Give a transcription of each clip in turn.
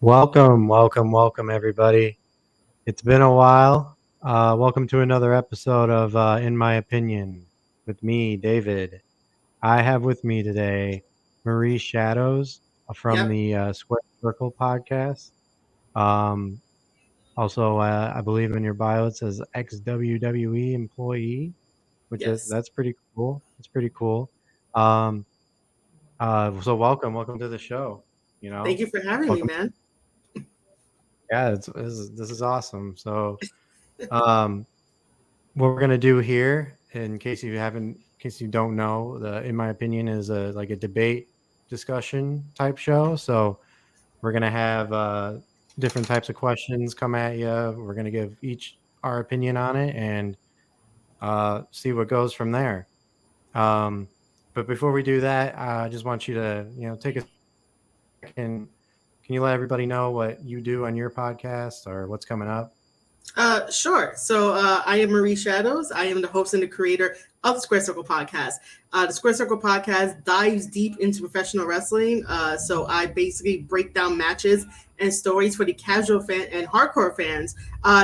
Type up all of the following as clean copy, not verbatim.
Welcome, everybody. It's been a while. Welcome to another episode of In My Opinion with me, David. I have with me today Marie Shadows from Yep. the Square Circle podcast. Um, also, I believe in your bio it says ex-WWE employee, which is Yes. that's pretty cool. It's pretty cool. Um, so welcome to the show. You Thank know, you for having me, welcome. man. Yeah, this is awesome. So. Um, what we're gonna do here, in case you don't know, in my opinion, is like a debate discussion type show. So we're gonna have different types of questions come at you. We're gonna give each our opinion on it and see what goes from there. Um, but before we do that, I just want you to take a second. Can you let everybody know what you do on your podcast or what's coming up? Sure. I am Marie Shadows. I am the host and the creator of the Square Circle podcast. The Square Circle podcast dives deep into professional wrestling. I basically break down matches and stories for the casual fan and hardcore fans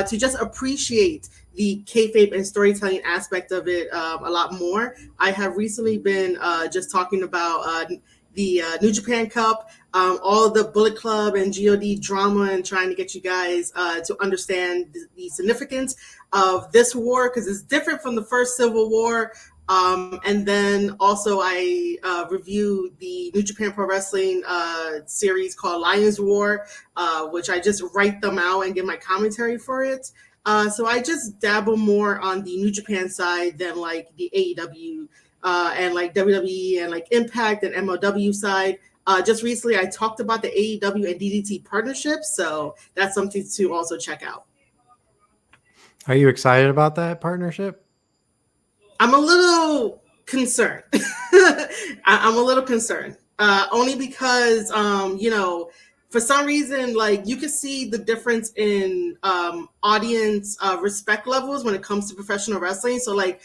to just appreciate the kayfabe and storytelling aspect of it a lot more. I have recently been just talking about the New Japan Cup, all the Bullet Club and God drama, and trying to get you guys to understand the significance of this war because it's different from the first Civil War. And then also I review the New Japan Pro Wrestling series called Lions War, which I just write them out and give my commentary for it. So I just dabble more on the New Japan side than like the AEW and like WWE and like Impact and MLW side. Just recently, I talked about the AEW and DDT partnership, so that's something to also check out. Are you excited about that partnership? I'm a little concerned. I'm a little concerned, only because for some reason, like you can see the difference in audience respect levels when it comes to professional wrestling. So, like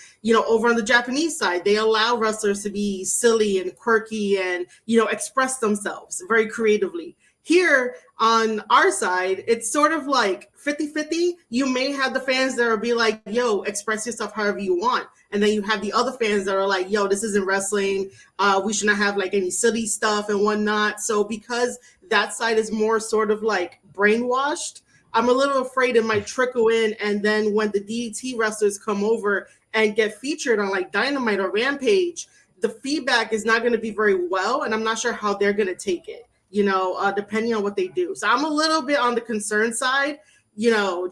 over on the Japanese side, they allow wrestlers to be silly and quirky and express themselves very creatively. Here on our side, it's sort of like 50-50. You may have the fans that will be like, yo, express yourself however you want. And then you have the other fans that are like, yo, this isn't wrestling. We should not have like any silly stuff and whatnot. So because that side is more sort of like brainwashed, I'm a little afraid it might trickle in. And then when the DDT wrestlers come over and get featured on like Dynamite or Rampage, the feedback is not going to be very well. And I'm not sure how they're going to take it, depending on what they do. So I'm a little bit on the concern side,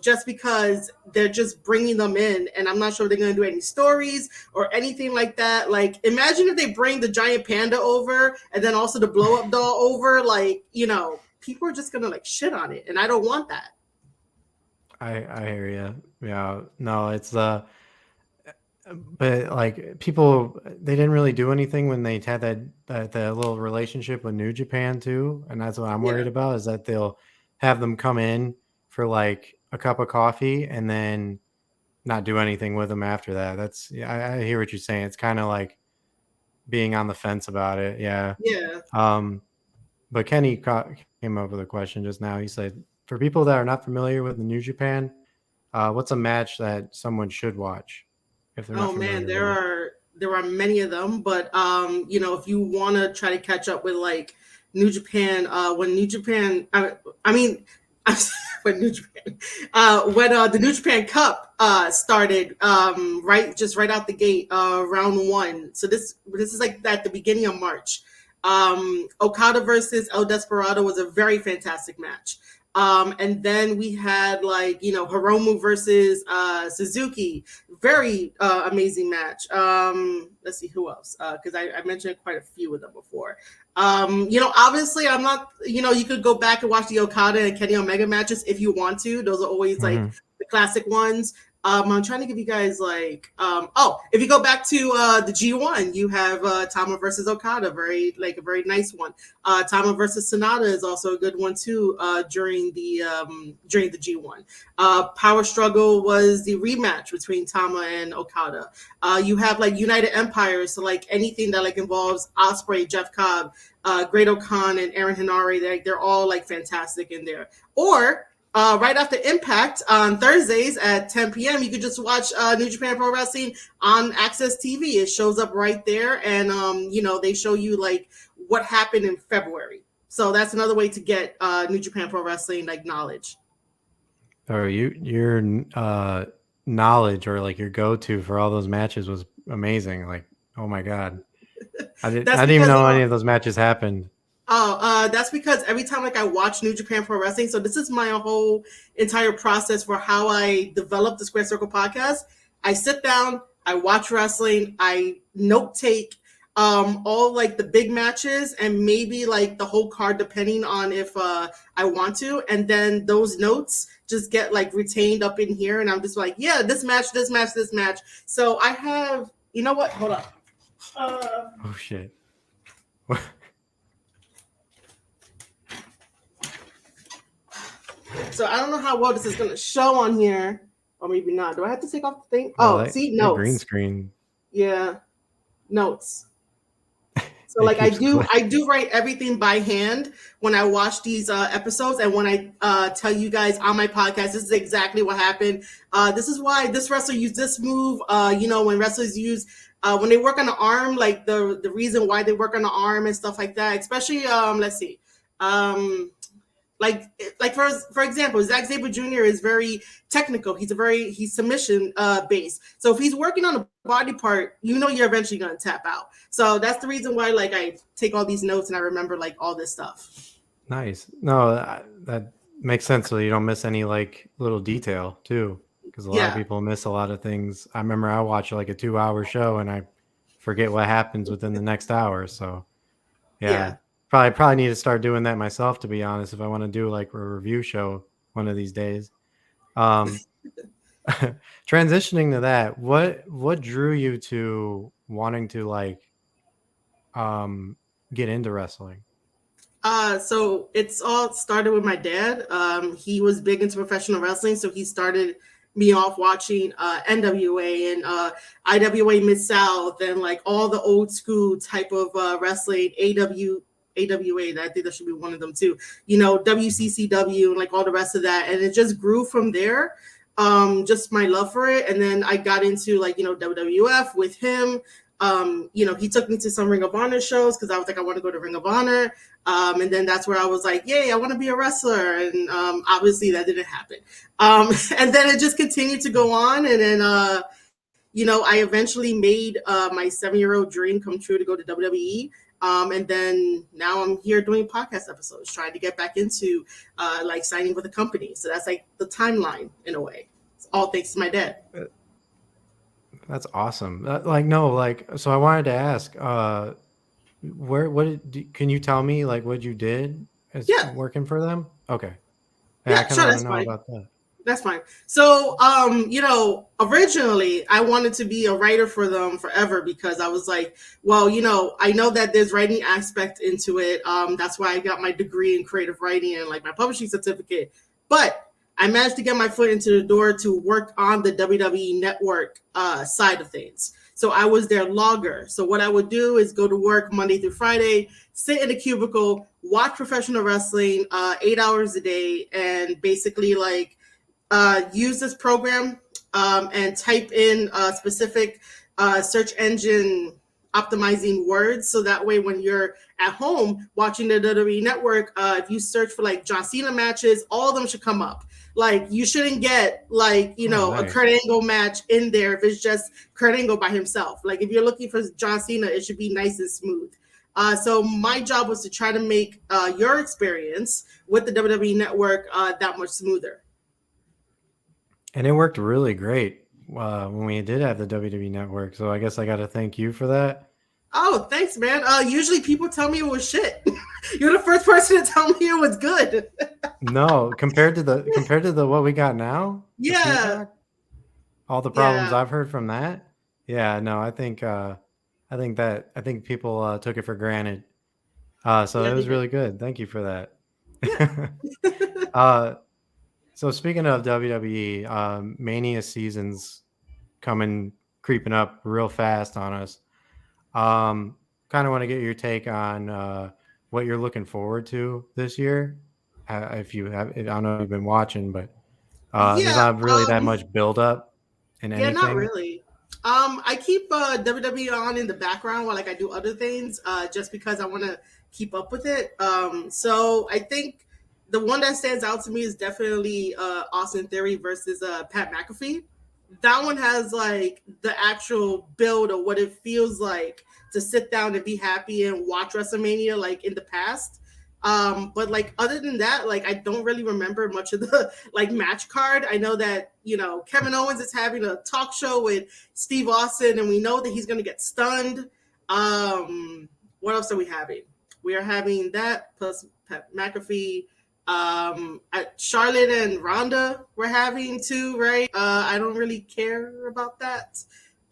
just because they're just bringing them in, and I'm not sure they're going to do any stories or anything like that. Like, imagine if they bring the giant panda over and then also the blow up doll over, like, people are just going to like shit on it, and I don't want that. I hear you. Yeah, no, it's but like people, they didn't really do anything when they had that little relationship with New Japan too, and that's what I'm Yeah. worried about is that they'll have them come in for like a cup of coffee and then not do anything with them after that. That's yeah, I hear what you're saying. It's kind of like being on the fence about it. Yeah. Yeah. Um, but came up with a question just now. He said, for people that are not familiar with the New Japan, what's a match that someone should watch if they're not Oh man, familiar there with it? are there are many of them, but if you want to try to catch up with like New Japan, when New Japan, I mean, when New Japan, when the New Japan Cup started, right, just right out the gate, round one. So this is like at the beginning of March. Okada versus El Desperado was a very fantastic match. And then we had like Hiromu versus Suzuki, very amazing match. Let's see who else, because I mentioned quite a few of them before. Obviously, I'm not. You could go back and watch the Okada and Kenny Omega matches if you want to. Those are always like Hmm. the classic ones. I'm trying to give you guys like if you go back to the G1, you have Tama versus Okada, a very nice one. Tama versus Sonata is also a good one too during the G1. Power Struggle was the rematch between Tama and Okada. You have like United Empires, so like anything that like involves Ospreay, Jeff Cobb, Great O'Khan, and Aaron Henare, they're all like fantastic in there. Or right after Impact on Thursdays at 10 p.m., you could just watch New Japan Pro Wrestling on Access TV. It shows up right there, and they show you like what happened in February. So that's another way to get New Japan Pro Wrestling like knowledge. Or your knowledge or like your go-to for all those matches was amazing. Like, oh my god, I didn't even know any of those matches happened. That's because every time like I watch New Japan Pro Wrestling, so this is my whole entire process for how I develop the Square Circle podcast. I sit down, I watch wrestling, I note take all like the big matches and maybe like the whole card depending on if I want to, and then those notes just get like retained up in here, and I'm just like, yeah, this match, this match, this match. So I have, you know what? Hold up. Oh shit. So I don't know how well this is going to show on here, or maybe not. Do I have to take off the thing? See, notes. Green screen. Yeah, notes. So like I do write everything by hand when I watch these episodes, and when I tell you guys on my podcast, this is exactly what happened. This is why this wrestler used this move. When wrestlers use when they work on the arm, like the reason why they work on the arm and stuff like that. Especially let's see. Like for example, Zack Sabre Jr. is very technical. He's submission based. So if he's working on a body part, you're eventually going to tap out. So that's the reason why like I take all these notes and I remember like all this stuff. Nice. No, that makes sense. So you don't miss any like little detail too, because a lot of people miss a lot of things. I remember I watch like a 2-hour show and I forget what happens within the next hour. So yeah. Probably need to start doing that myself, to be honest, if I want to do like a review show one of these days. Transitioning to that, what drew you to wanting to like get into wrestling? So it's all started with my dad. He was big into professional wrestling, so he started me off watching NWA and IWA Mid-South and like all the old school type of wrestling, AWA, I think that should be one of them too. WCCW and like all the rest of that, and it just grew from there. Just my love for it, and then I got into like WWF with him. He took me to some Ring of Honor shows because I was like, I want to go to Ring of Honor, and then that's where I was like, yay, I want to be a wrestler, and obviously that didn't happen. And then it just continued to go on, and then I eventually made my 7-year-old dream come true to go to WWE. And then now I'm here doing podcast episodes, trying to get back into like signing with a company. So that's like the timeline in a way. It's all thanks to my dad. That's awesome. So I wanted to ask, can you tell me like what you did as working for them? Okay. Yeah, sure, that's fine. About that. That's fine. So, originally I wanted to be a writer for them forever because I was like, well, I know that there's writing aspect into it. That's why I got my degree in creative writing and like my publishing certificate. But I managed to get my foot into the door to work on the WWE network side of things. So I was their logger. So what I would do is go to work Monday through Friday, sit in a cubicle, watch professional wrestling 8 hours a day, and basically like use this program and type in specific search engine optimizing words. So that way, when you're at home watching the WWE network, if you search for like John Cena matches, all of them should come up. Like you shouldn't get like, nice. A Kurt Angle match in there if it's just Kurt Angle by himself. Like if you're looking for John Cena, it should be nice and smooth. So my job was to try to make your experience with the WWE network that much smoother. And it worked really great when we did have the WWE network. So I guess I got to thank you for that. Oh, thanks, man. Usually people tell me it was shit. You're the first person to tell me it was good. No, compared to the what we got now. Yeah. all the problems Yeah, I've heard from that. Yeah, no, I think people took it for granted. So yeah, it they was did. really good. Thank you for Yeah. that. uh, so speaking of WWE, Mania seasons coming creeping up real fast on us. Um, Kind of want to get your take on what you're looking forward to this year. If you have, I don't know if you've been watching, but there's Yeah, not really that much build up in yeah, not anything. really. I keep WWE on in the background while like I do other things, just because I want to keep up with it. So I think the one that stands out to me is definitely Austin Theory versus Pat McAfee. That one has like the actual build of what it feels like to sit down and be happy and watch WrestleMania like in the past. But like other than that, like I don't really remember much of the like match card. I know that, you know, Kevin Owens is having a talk show with Steve Austin, and we know that he's gonna get stunned. What else are we having? We are having that plus Pat McAfee. Charlotte and Ronda we're having too, right? I don't really care about that.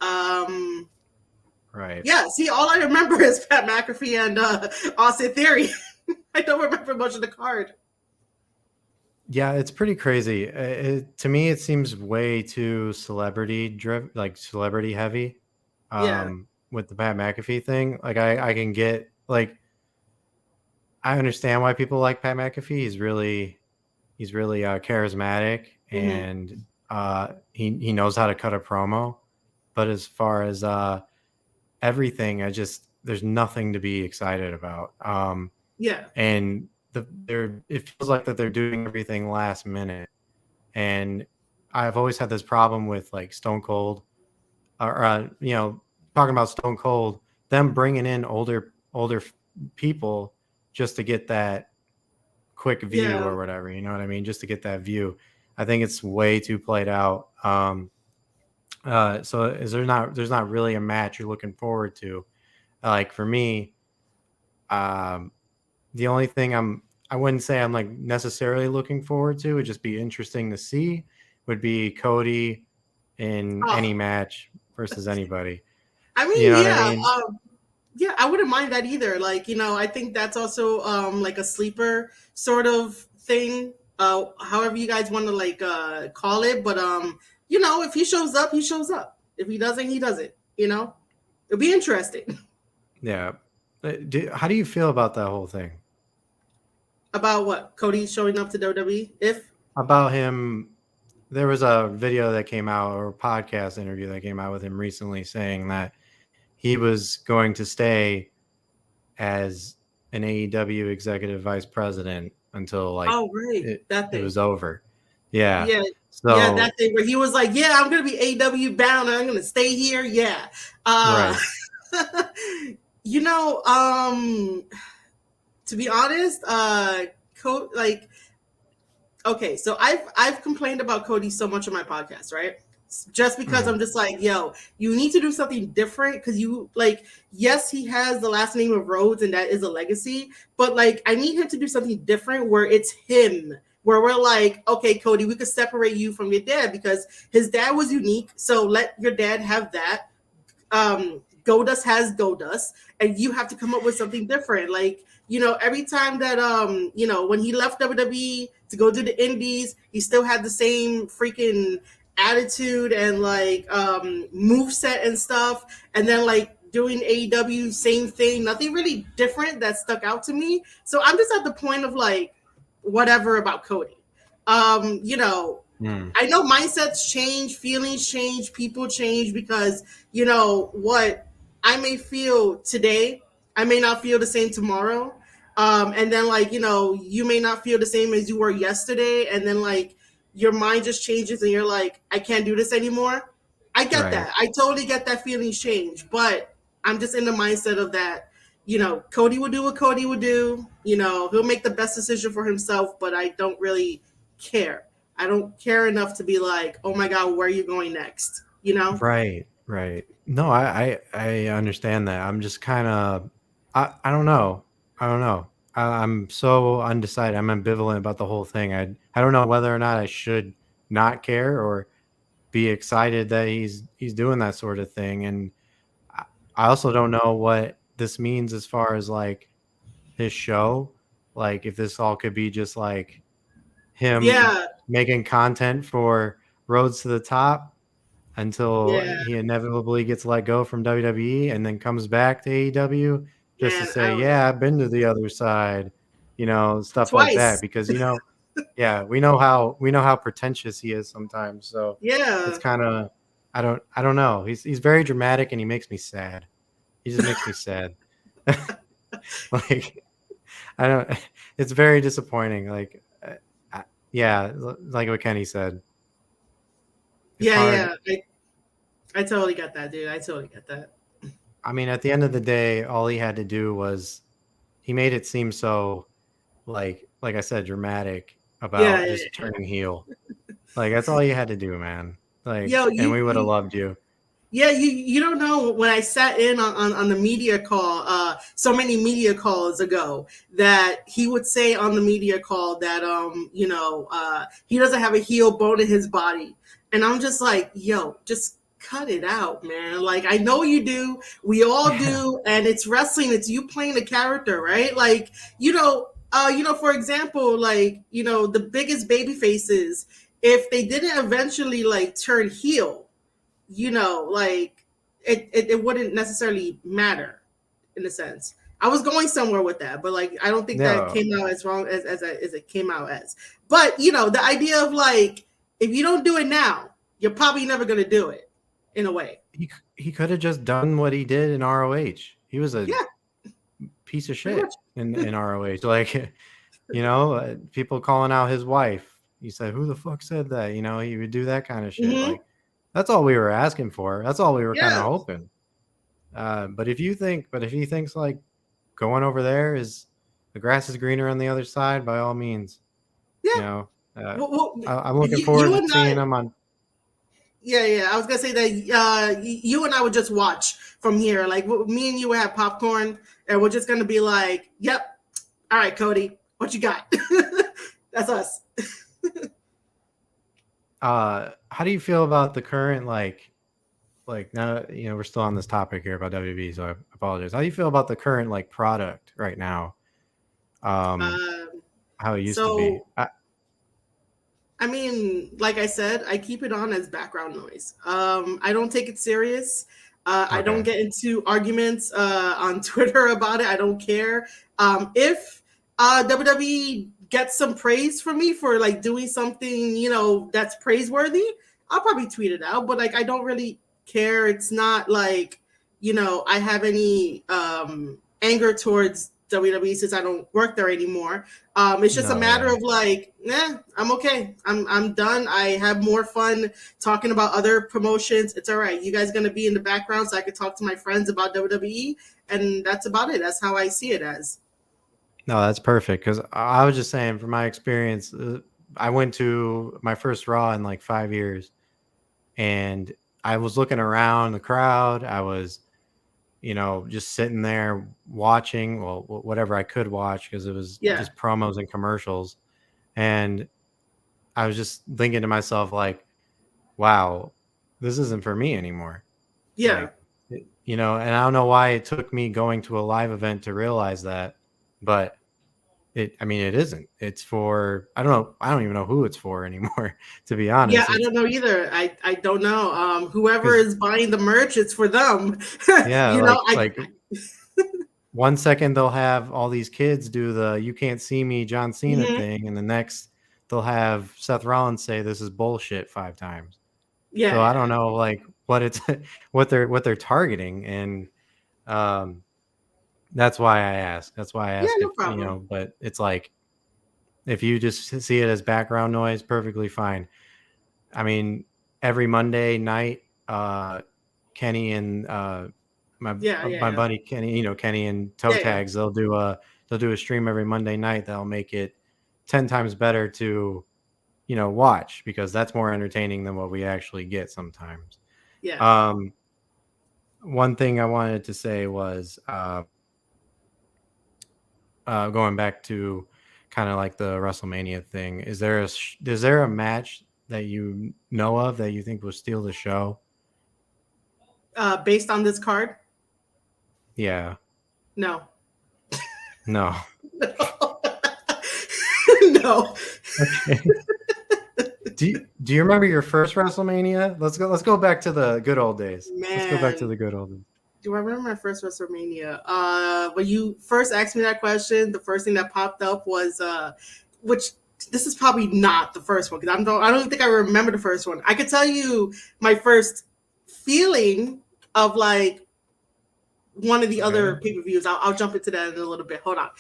Um, Right. yeah, see, all I remember is Pat McAfee and Austin Theory. I don't remember much of the card. Yeah, it's pretty crazy. To me, it seems way too celebrity driven, like celebrity heavy. Yeah. With the Pat McAfee thing, like I can get like I understand why people like Pat McAfee. He's really charismatic Mm-hmm. and he knows how to cut a promo. But as far as everything, there's nothing to be excited about. Yeah. And it feels like that they're doing everything last minute. And I've always had this problem with like Stone Cold, or talking about Stone Cold, them bringing in older people just to get that quick view Yeah. or whatever. You know what I mean? Just to get that view. I think it's way too played out. So is there's not really a match you're looking forward to? Like for me, um, the only thing I wouldn't say I'm like necessarily looking forward to, would just be interesting to see, would be Cody in any Oh, match versus anybody. I You mean, know what I yeah. mean? Yeah, I wouldn't mind that either. Like, you know, I think that's also like a sleeper sort of thing. However you guys want to like call it, but you know, if he shows up, he shows up. If he doesn't, he doesn't. You know, it'll be interesting. Yeah. How do you feel about that whole thing? About what Cody showing up to WWE. If About him, there was a video that came out, or a podcast interview that came out with him recently, saying that he was going to stay as an AEW executive vice president until like oh right, that it thing. was over. Yeah. Yeah, yeah, that So thing where he was like, "Yeah, I'm gonna be AW bound, and I'm gonna stay here." Yeah, uh, right. you know, to be honest, like, okay, so I've complained about Cody so much on my podcast, right? Just because Mhm. I'm just like, yo, you need to do something different because you like, yes, he has the last name of Rhodes and that is a legacy, but like, I need him to do something different where it's him, where we're like, okay, Cody, we could separate you from your dad because his dad was unique, so let your dad have that. Goldust has Goldust, and you have to come up with something different. Like, you know, every time that you know, when he left WWE to go to the Indies, he still had the same freaking attitude and like move set and stuff. And then like doing AEW, same thing, nothing really different that stuck out to me. So I'm just at the point of like whatever about Cody. You know, Mm. I know mindsets change, feelings change, people change because, you know, what I may feel today, I may not feel the same tomorrow. And then, like, you know, you may not feel the same as you were yesterday. And then, like, your mind just changes and you're like, I can't do this anymore. I get Right. that. I totally get that feeling change. But I'm just in the mindset of that, you know, Cody would do what Cody would do. You know, he'll make the best decision for himself, but I don't really care. I don't care enough to be like, oh my God, where are you going next? You know? Right. Right. No, I understand that. I'm just kind of I don't know. I don't know. I'm so undecided. I'm ambivalent about the whole thing. I don't know whether or not I should not care, or be excited that he's doing that sort of thing. And I also don't know what this means as far as like his show. Like if this all could be just like him Yeah, making content for Roads to the Top until yeah, he inevitably gets let go from WWE and then comes back to AEW just to man. I say, don't know. yeah, I've been to the other side, stuff like that. Twice. Because yeah, we know how pretentious he is sometimes. So it's Yeah. kind of I don't know. He's very dramatic and he makes me sad. He just makes me sad. Like I don't. It's very disappointing. Like yeah, like what Kenny said. It's Yeah, hard. yeah. I totally get that, dude. I totally get that. I mean, at the end of the day, all he had to do was he made it seem so like I said, dramatic Yeah, about yeah, just yeah. turning heel. Like that's all you had to do, man. Like, Yo, and we would have loved you. yeah, you don't know when I sat in on the media call, so many media calls ago, that he would say on the media call that he doesn't have a heel bone in his body. And I'm just like, yo, just cut it out, man. Like I know you do, we all Yeah. do, and it's wrestling, it's you playing a character, right? Like, for example, like, the biggest baby faces, if they didn't eventually like turn heel, like it wouldn't necessarily matter in a sense. I was going somewhere with that, but like I don't think that No, came out as wrong as it came out as. But the idea of like if you don't do it now, you're probably never gonna do it in a way. he could have just done what he did in ROH. He was a Yeah, piece of pretty much. shit in ROH. Like, people calling out his wife. He said, "Who the fuck said that?" He would do that kind of shit. Hmm. Like, that's all we were asking for. That's all we were kind of Yeah, hoping. But if he thinks like going over there is the grass is greener on the other side, by all means, you yeah. know. Uh, Well, I'm looking you forward to and seeing I. him on. Yeah, yeah. I was gonna say that you and I would just watch from here. Like me and you would have popcorn, and we're just gonna be like, "Yep, all right, Cody, what you got?" That's us. How do you feel about the current like now? We're still on this topic here about WB, so I apologize. How do you feel about the current like product right now? Um, Um, how it used to be. so I mean, like I said, I keep it on as background noise. I don't take it serious. I don't Okay. get into arguments on Twitter about it. I don't care. If WWE gets some praise from me for like doing something, that's praiseworthy, I'll probably tweet it out. But like, I don't really care. It's not like, I have any anger towards WWE since I don't work there anymore. It's just a No, matter yeah. of like, I'm okay. I'm done. I have more fun talking about other promotions. It's all right. You guys gonna be in the background so I can talk to my friends about WWE, and that's about it. That's how I see it as. No, that's perfect. Because I was just saying, from my experience, I went to my first Raw in like 5 years, and I was looking around the crowd. I was, just sitting there watching, well, whatever I could watch because it was Yeah, just promos and commercials. And I was just thinking to myself, like, wow, this isn't for me anymore. yeah, Like, and I don't know why it took me going to a live event to realize that, but I mean, it isn't. It's for, I don't know. I don't even know who it's for anymore, to be yeah. honest. I It's don't know either. I don't know. Whoever because, is buying the merch, it's for them. yeah, you know, I like 1 second they'll have all these kids do the "You Can't See Me" John Cena mhm. thing, and the next they'll have Seth Rollins say this is bullshit 5 times. Yeah, So I don't yeah, know, like what it's what they're targeting, and um, that's why I ask. That's why I yeah. ask No if problem. But it's like if you just see it as background noise, perfectly fine. I mean, every Monday night, Kenny and my Yeah, yeah, my yeah, buddy Kenny, Kenny and Toe yeah, yeah. Tags, they'll do a stream every Monday night that'll make it 10 times better to watch because that's more entertaining than what we actually get sometimes. Yeah. Um, one thing I wanted to say was going back to kind of like the WrestleMania thing. Is there a match that you know of that you think will steal the show? Based on this card, Yeah. no. No. No. Okay. Do you remember your first WrestleMania? Let's go back to the good old days. Let's go back to Man, the good old days. do I remember my first WrestleMania? When you first asked me that question, the first thing that popped up was which this is probably not the first one because I don't think I remember the first one. I could tell you my first feeling of like one of the other pay-per-views. I'll jump into that in a little bit. Hold on.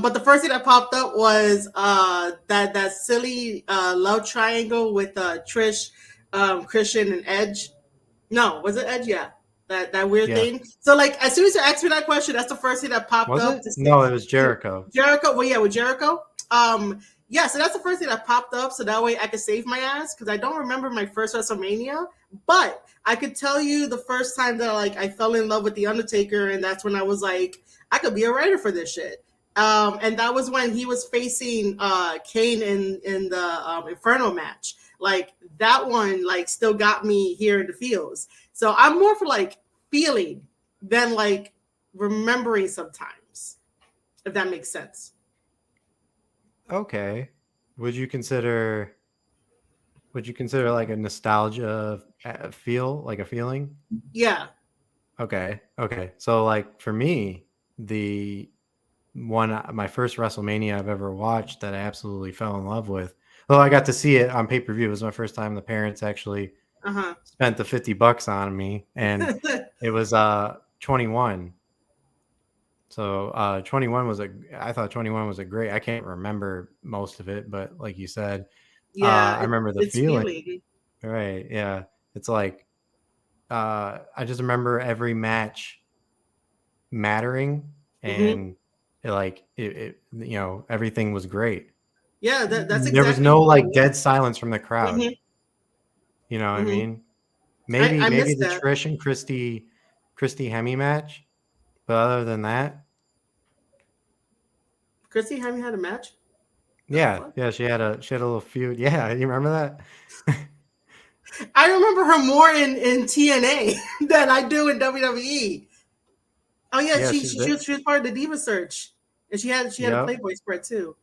But the first thing that popped up was that silly love triangle with Trish, Christian, and Edge. No, was it Edge? Yeah. That weird thing. So like as soon as you asked me that question, that's the first thing that popped up. No, it was Jericho. Jericho. Well, yeah, with Jericho. Yeah, so that's the first thing that popped up. So that way I could save my ass because I don't remember my first WrestleMania, but I could tell you the first time that like I fell in love with The Undertaker, and that's when I was like, I could be a writer for this shit. And that was when he was facing Kane in the Inferno match. Like that one, like still got me here in the feels. So I'm more for like feeling than like remembering sometimes, if that makes sense. Okay. Would you consider like a nostalgia feel, like a feeling? Yeah. Okay. So like for me, my first WrestleMania I've ever watched that I absolutely fell in love with. Well, I got to see it on pay-per-view. It was my first time the parents actually spent the $50 on me, and it was 21. So 21 I thought 21 was a great, I can't remember most of it, but like you said, I remember the feeling. Right. Yeah. It's like, I just remember every match mattering, and it everything was great. Yeah. That's exactly. There was no like dead silence from the crowd. You know what I mean? Maybe the Trish and Christy Hemme match, but other than that, Christy Hemme had a match. Yeah, she had a little feud. Yeah, you remember that? I remember her more in TNA than I do in WWE. Oh yeah, she was part of the Diva Search, and she had a Playboy spread too.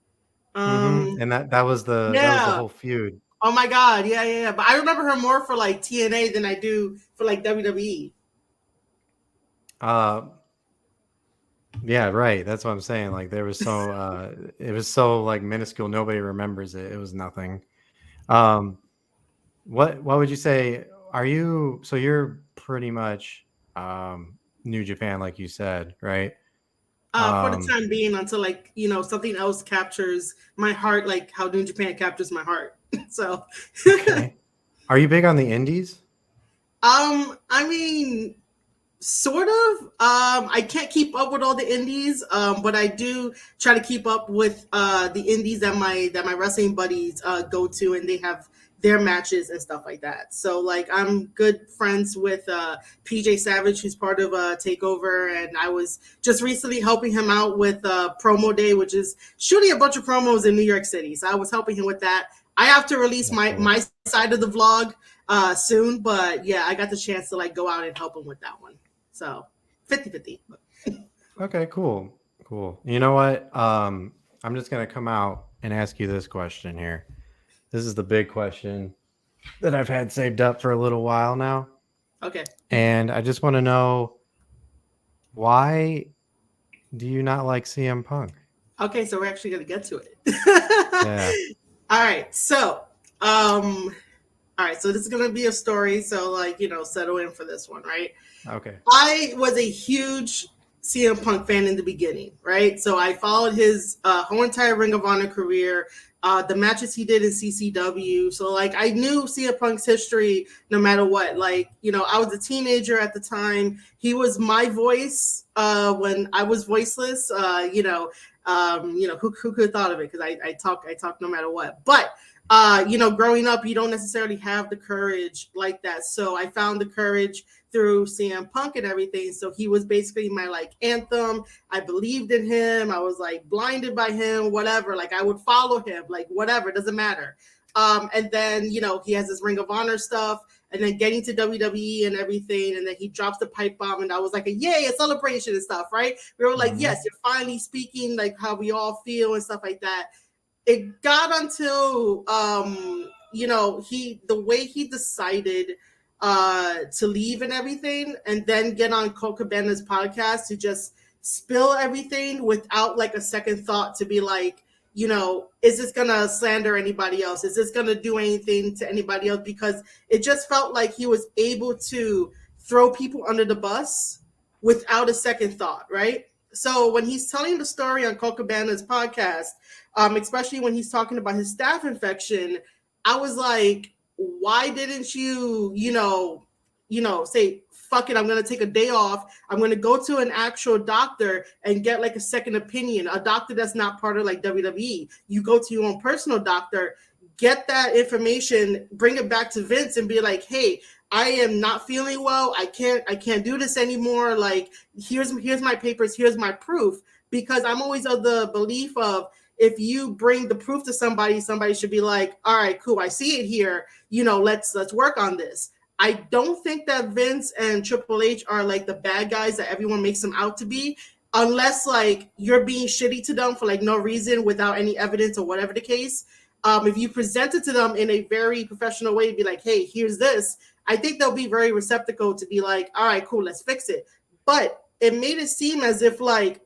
And that was the whole feud. Oh my god, yeah. But I remember her more for like TNA than I do for like WWE. Yeah, right. That's what I'm saying. Like there was so it was so like minuscule. Nobody remembers it. It was nothing. What would you say? You're pretty much New Japan, like you said, right? For the time being, until like something else captures my heart, like how New Japan captures my heart. So, okay. Are you big on the indies? I mean, sort of. I can't keep up with all the indies, but I do try to keep up with the indies that my wrestling buddies go to, and they have their matches and stuff like that. So like I'm good friends with PJ Savage, who's part of Takeover, and I was just recently helping him out with Promo Day, which is shooting a bunch of promos in New York City. So I was helping him with that. I have to release my side of the vlog soon, but yeah, I got the chance to like go out and help him with that one. So 50-50. Okay, cool. You know what? I'm just gonna come out and ask you this question here. This is the big question that I've had saved up for a little while now. Okay. And I just want to know, why do you not like CM Punk? Okay, so we're actually gonna get to it. Yeah. All right. So this is gonna be a story. So like, settle in for this one, right? Okay. I was a huge CM Punk fan in the beginning, right? So I followed his whole entire Ring of Honor career, the matches he did in CCW. So like I knew CM Punk's history no matter what. Like, I was a teenager at the time. He was my voice when I was voiceless. Who could have thought of it? Because I talk no matter what. But growing up, you don't necessarily have the courage like that. So I found the courage through CM Punk and everything. So he was basically my like anthem. I believed in him. I was like blinded by him, whatever. Like I would follow him, like whatever, doesn't matter. And then, you know, he has his Ring of Honor stuff, and then getting to WWE and everything, and then he drops the pipe bomb, and I was like, yay, a celebration and stuff, right? We were like, yes, you're finally speaking like how we all feel and stuff like that. It got until you know, the way he decided to leave and everything, and then get on Colt Cabana's podcast to just spill everything without like a second thought to be like, you know, is this gonna slander anybody else? Is this gonna do anything to anybody else? Because it just felt like he was able to throw people under the bus without a second thought, right? So when he's telling the story on Colt Cabana's podcast, especially when he's talking about his staph infection, I was like, why didn't you, you know, say, fuck it, I'm going to take a day off. I'm going to go to an actual doctor and get like a second opinion, a doctor that's not part of like WWE. You go to your own personal doctor, get that information, bring it back to Vince and be like, hey, I am not feeling well. I can't do this anymore. Like, here's my papers. Here's my proof. Because I'm always of the belief of, if you bring the proof to somebody, somebody should be like, all right, cool, I see it here. You know, let's work on this. I don't think that Vince and Triple H are like the bad guys that everyone makes them out to be, unless like you're being shitty to them for like no reason without any evidence or whatever the case. If you present it to them in a very professional way, be like, hey, here's this, I think they'll be very receptive to be like, all right, cool, let's fix it. But it made it seem as if like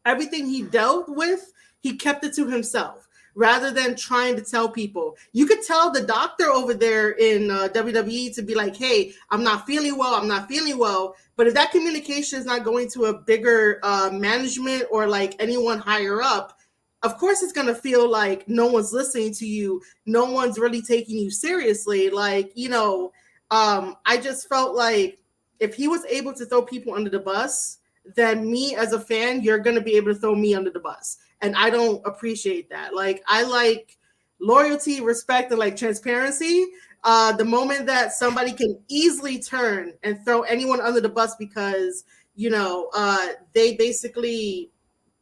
everything he dealt with, he kept it to himself rather than trying to tell people. You could tell the doctor over there in WWE to be like, hey, I'm not feeling well. But if that communication is not going to a bigger management or like anyone higher up, of course it's going to feel like no one's listening to you. No one's really taking you seriously. Like, you know, I just felt like if he was able to throw people under the bus, then me as a fan, you're going to be able to throw me under the bus. And I don't appreciate that. Like, I like loyalty, respect, and like transparency. The moment that somebody can easily turn and throw anyone under the bus because, you know, they basically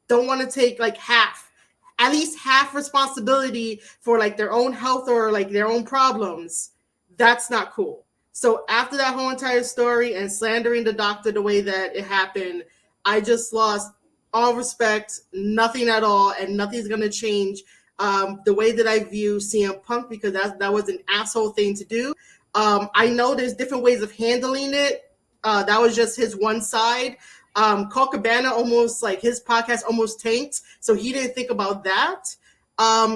don't want to take like at least half responsibility for like their own health or like their own problems, that's not cool. So after that whole entire story and slandering the doctor the way that it happened, I just lost all respect, nothing at all, and nothing's going to change the way that I view CM Punk, because that was an asshole thing to do. I know there's different ways of handling it. That was just his one side. Colt Cabana almost, like, his podcast almost tanked, so he didn't think about that.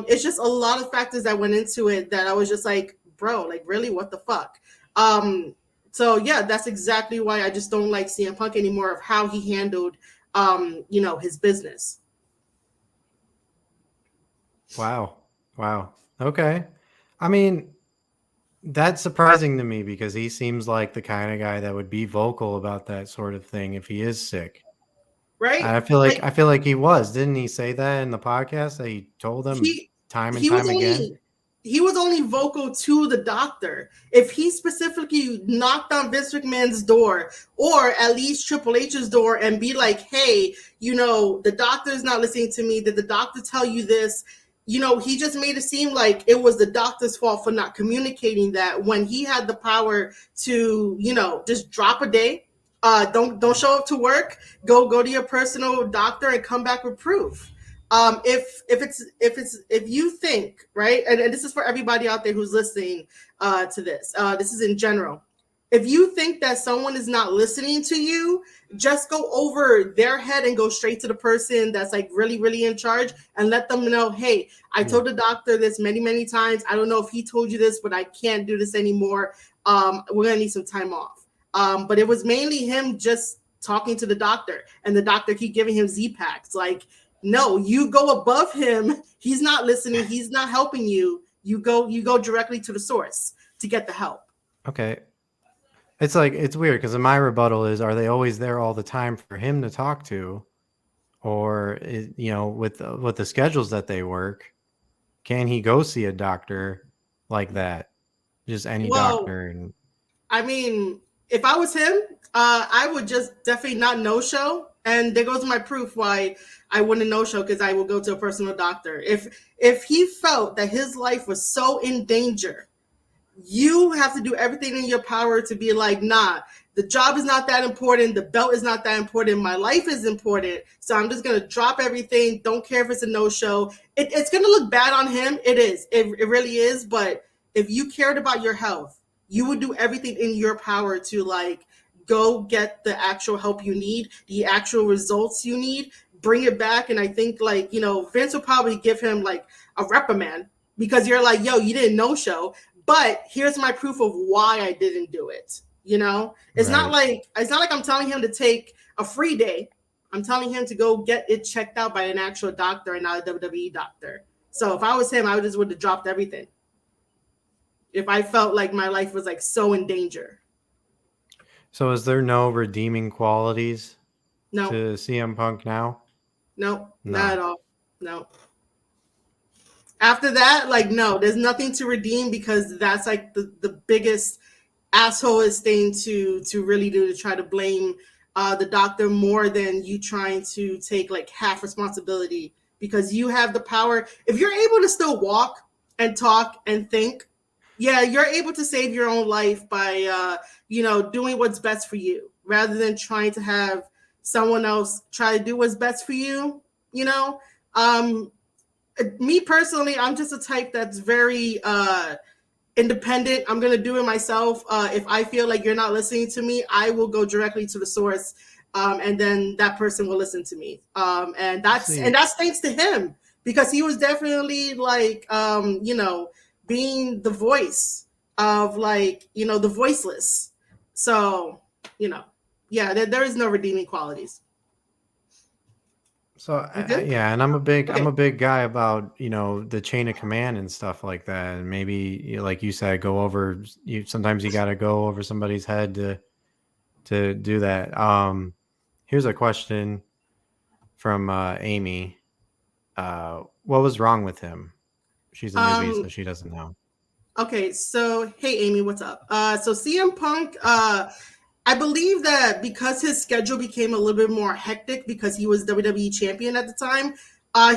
It's just a lot of factors that went into it that I was just like, bro, like, really, what the fuck? So yeah, that's exactly why I just don't like CM Punk anymore, of how he handled you know, his business. Wow. Okay. I mean, that's surprising to me because he seems like the kind of guy that would be vocal about that sort of thing if he is sick. Right? I feel like he was. Didn't he say that in the podcast that he told them time and time again? He was only vocal to the doctor. If he specifically knocked on Vince McMahon's door, or at least Triple H's door, and be like, hey, you know, the doctor's not listening to me. Did the doctor tell you this? You know, he just made it seem like it was the doctor's fault for not communicating that, when he had the power to, you know, just drop a day. Don't show up to work. Go to your personal doctor and come back with proof. If you think, right, and this is for everybody out there who's listening to this. This is in general. If you think that someone is not listening to you, just go over their head and go straight to the person that's like really, really in charge and let them know, hey, I told the doctor this many, many times. I don't know if he told you this, but I can't do this anymore. We're gonna need some time off. But it was mainly him just talking to the doctor, and the doctor keep giving him Z-Packs. Like, no, you go above him. He's not listening. He's not helping you. You go directly to the source to get the help. Okay. It's like, it's weird because my rebuttal is, are they always there all the time for him to talk to? Or, you know, with the schedules that they work, can he go see a doctor like that? Just any doctor? And I mean, if I was him, I would just definitely not no-show. And there goes my proof why I wouldn't no-show, because I will go to a personal doctor. If he felt that his life was so in danger, you have to do everything in your power to be like, nah, the job is not that important. The belt is not that important. My life is important. So I'm just going to drop everything. Don't care if it's a no-show. It's going to look bad on him. It is. It really is. But if you cared about your health, you would do everything in your power to like go get the actual help you need, the actual results you need, bring it back. And I think like, Vince will probably give him like a reprimand because you're like, yo, you didn't no-show. But here's my proof of why I didn't do it. It's not like I'm telling him to take a free day. I'm telling him to go get it checked out by an actual doctor and not a WWE doctor. So if I was him, I would have dropped everything. If I felt like my life was like so in danger. So is there no redeeming qualities to CM Punk now? No, not at all. No. After that, like, no, there's nothing to redeem because that's like the biggest asshole-ist thing to really do, to try to blame the doctor more than you trying to take like half responsibility, because you have the power. If you're able to still walk and talk and think, yeah, you're able to save your own life by doing what's best for you rather than trying to have someone else try to do what's best for you. Me personally, I'm just a type that's very independent. I'm going to do it myself. If I feel like you're not listening to me, I will go directly to the source. And then that person will listen to me. And that's thanks to him, because he was definitely like, being the voice of like, the voiceless. So, yeah, there is no redeeming qualities. So yeah, and I'm a big guy about the chain of command and stuff like that, and maybe like you said, go over. Sometimes you got to go over somebody's head to do that. Here's a question from Amy. What was wrong with him? She's a newbie, so she doesn't know. Okay, so hey Amy, what's up? So CM Punk, I believe that because his schedule became a little bit more hectic because he was WWE champion at the time,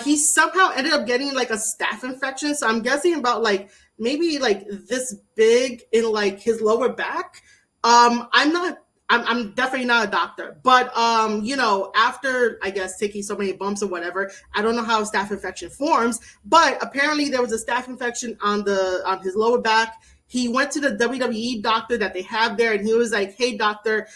he somehow ended up getting like a staph infection. So I'm guessing about like maybe like this big in like his lower back. I'm definitely not a doctor, but after I guess taking so many bumps or whatever, I don't know how a staph infection forms, but apparently there was a staph infection on his lower back. He went to the WWE doctor that they have there, and he was like, "Hey, doctor,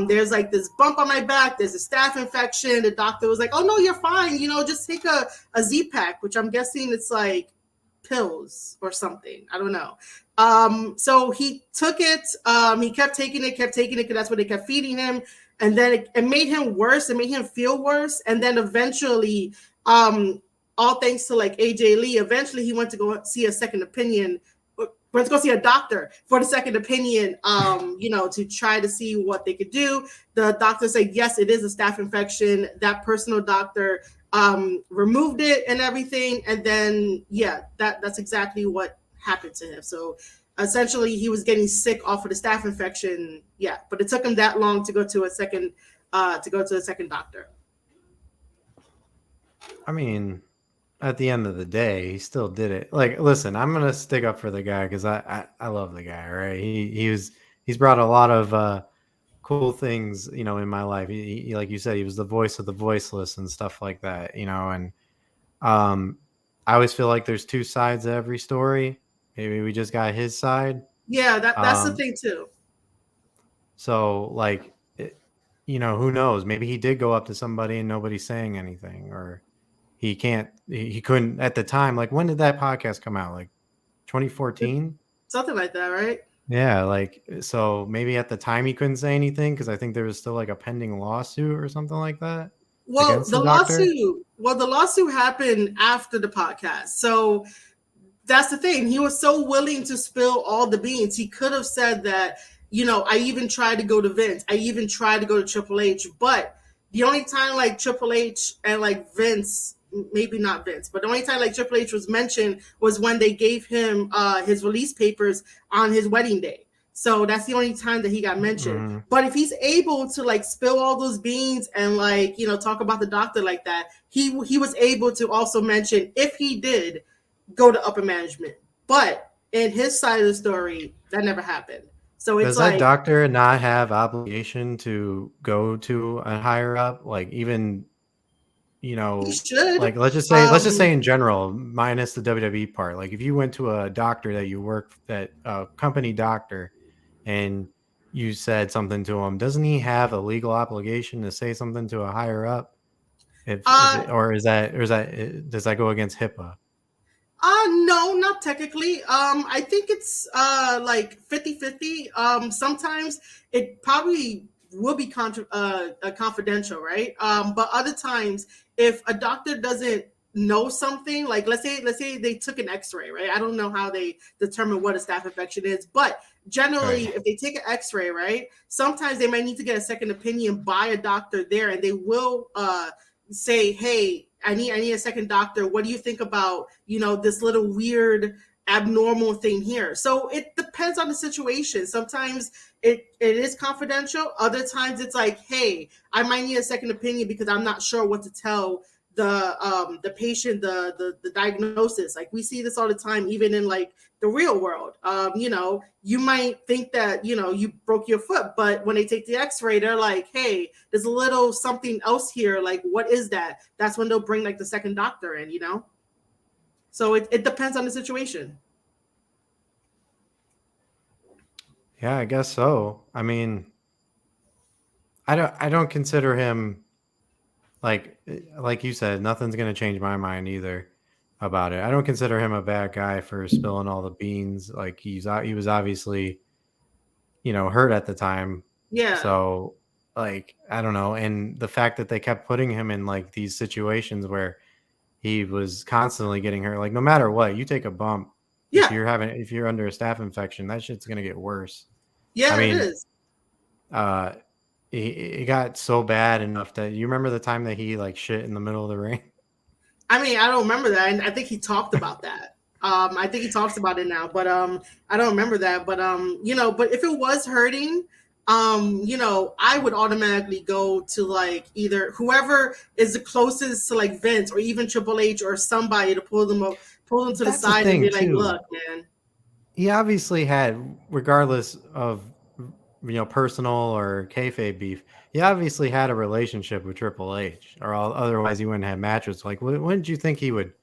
there's like this bump on my back. There's a staph infection." The doctor was like, "Oh no, you're fine. Just take a Z-Pack," which I'm guessing it's like pills or something. I don't know. So he took it. He kept taking it because that's what they kept feeding him, and then it made him worse. It made him feel worse, and then eventually, all thanks to like AJ Lee, eventually he went to go see a second opinion. Went to go see a doctor for the second opinion, to try to see what they could do. The doctor said, yes, it is a staph infection. That personal doctor removed it and everything. And then, yeah, that's exactly what happened to him. So essentially he was getting sick off of the staph infection. Yeah, but it took him that long to go to a second doctor. I mean, at the end of the day, he still did it. Like, listen, I'm gonna stick up for the guy because I love the guy. Right? He's brought a lot of cool things, in my life. He, like you said, he was the voice of the voiceless and stuff like that. And I always feel like there's two sides of every story. Maybe we just got his side. Yeah, that's the thing too. So, like, who knows? Maybe he did go up to somebody and nobody's saying anything, or he couldn't at the time. Like, when did that podcast come out? Like 2014? Something like that, right? Yeah, like, so maybe at the time he couldn't say anything because I think there was still like a pending lawsuit or something like that. Well, the lawsuit happened after the podcast. So that's the thing. He was so willing to spill all the beans. He could have said that, I even tried to go to Vince. I even tried to go to Triple H. But the only time like Triple H and like Vince, maybe not Vince, but the only time like Triple H was mentioned was when they gave him his release papers on his wedding day. So that's the only time that he got mentioned. Mm-hmm. But if he's able to like spill all those beans and like, you know, talk about the doctor like that, he was able to also mention if he did go to upper management. But in his side of the story, that never happened. So it's Does that like doctor not have obligation to go to a higher up? Like even, you he know, should. like let's just say in general, minus the WWE part. Like if you went to a doctor that you work that company doctor and you said something to him, doesn't he have a legal obligation to say something to a higher up? If Uh it, or is that does that go against HIPAA? no, not technically. I think it's like 50-50. Sometimes it probably will be confidential, right? But other times, if a doctor doesn't know something, like let's say they took an X-ray, right? I don't know how they determine what a staph infection is, but generally, Right. if they take an X-ray, right, sometimes they might need to get a second opinion by a doctor there, and they will say, hey, I need a second doctor. What do you think about, you know, this little weird abnormal thing here? So it depends on the situation. Sometimes it is confidential. Other times it's like, hey, I might need a second opinion because I'm not sure what to tell the patient, the diagnosis. Like we see this all the time, even in like the real world. You know, you might think that, you know, you broke your foot, but when they take the X-ray, they're like, hey, there's a little something else here. Like, what is that? That's when they'll bring like the second doctor in, you know? So it depends on the situation. Yeah, I guess so. I mean, I don't consider him like you said, nothing's gonna change my mind either about it. I don't consider him a bad guy for spilling all the beans. Like he was obviously, you know, hurt at the time. Yeah. So like I don't know. And the fact that they kept putting him in like these situations where he was constantly getting hurt, like no matter what, you take a bump Yeah. if you're under a staph infection, that shit's gonna get worse. I Yeah, it mean, is. uh it got so bad enough that you remember the time that he like shit in the middle of the ring. I mean, I don't remember that. And I think he talked about that. I think he talks about it now, but I don't remember that. But you know, but if it was hurting, you know, I would automatically go to like either whoever is the closest to like Vince or even Triple H or somebody to pull them to the That's the side and thing be like, too. look, man. He obviously had, regardless of personal or kayfabe beef, he obviously had a relationship with Triple H, or otherwise he wouldn't have matches. Like, wouldn't you think he would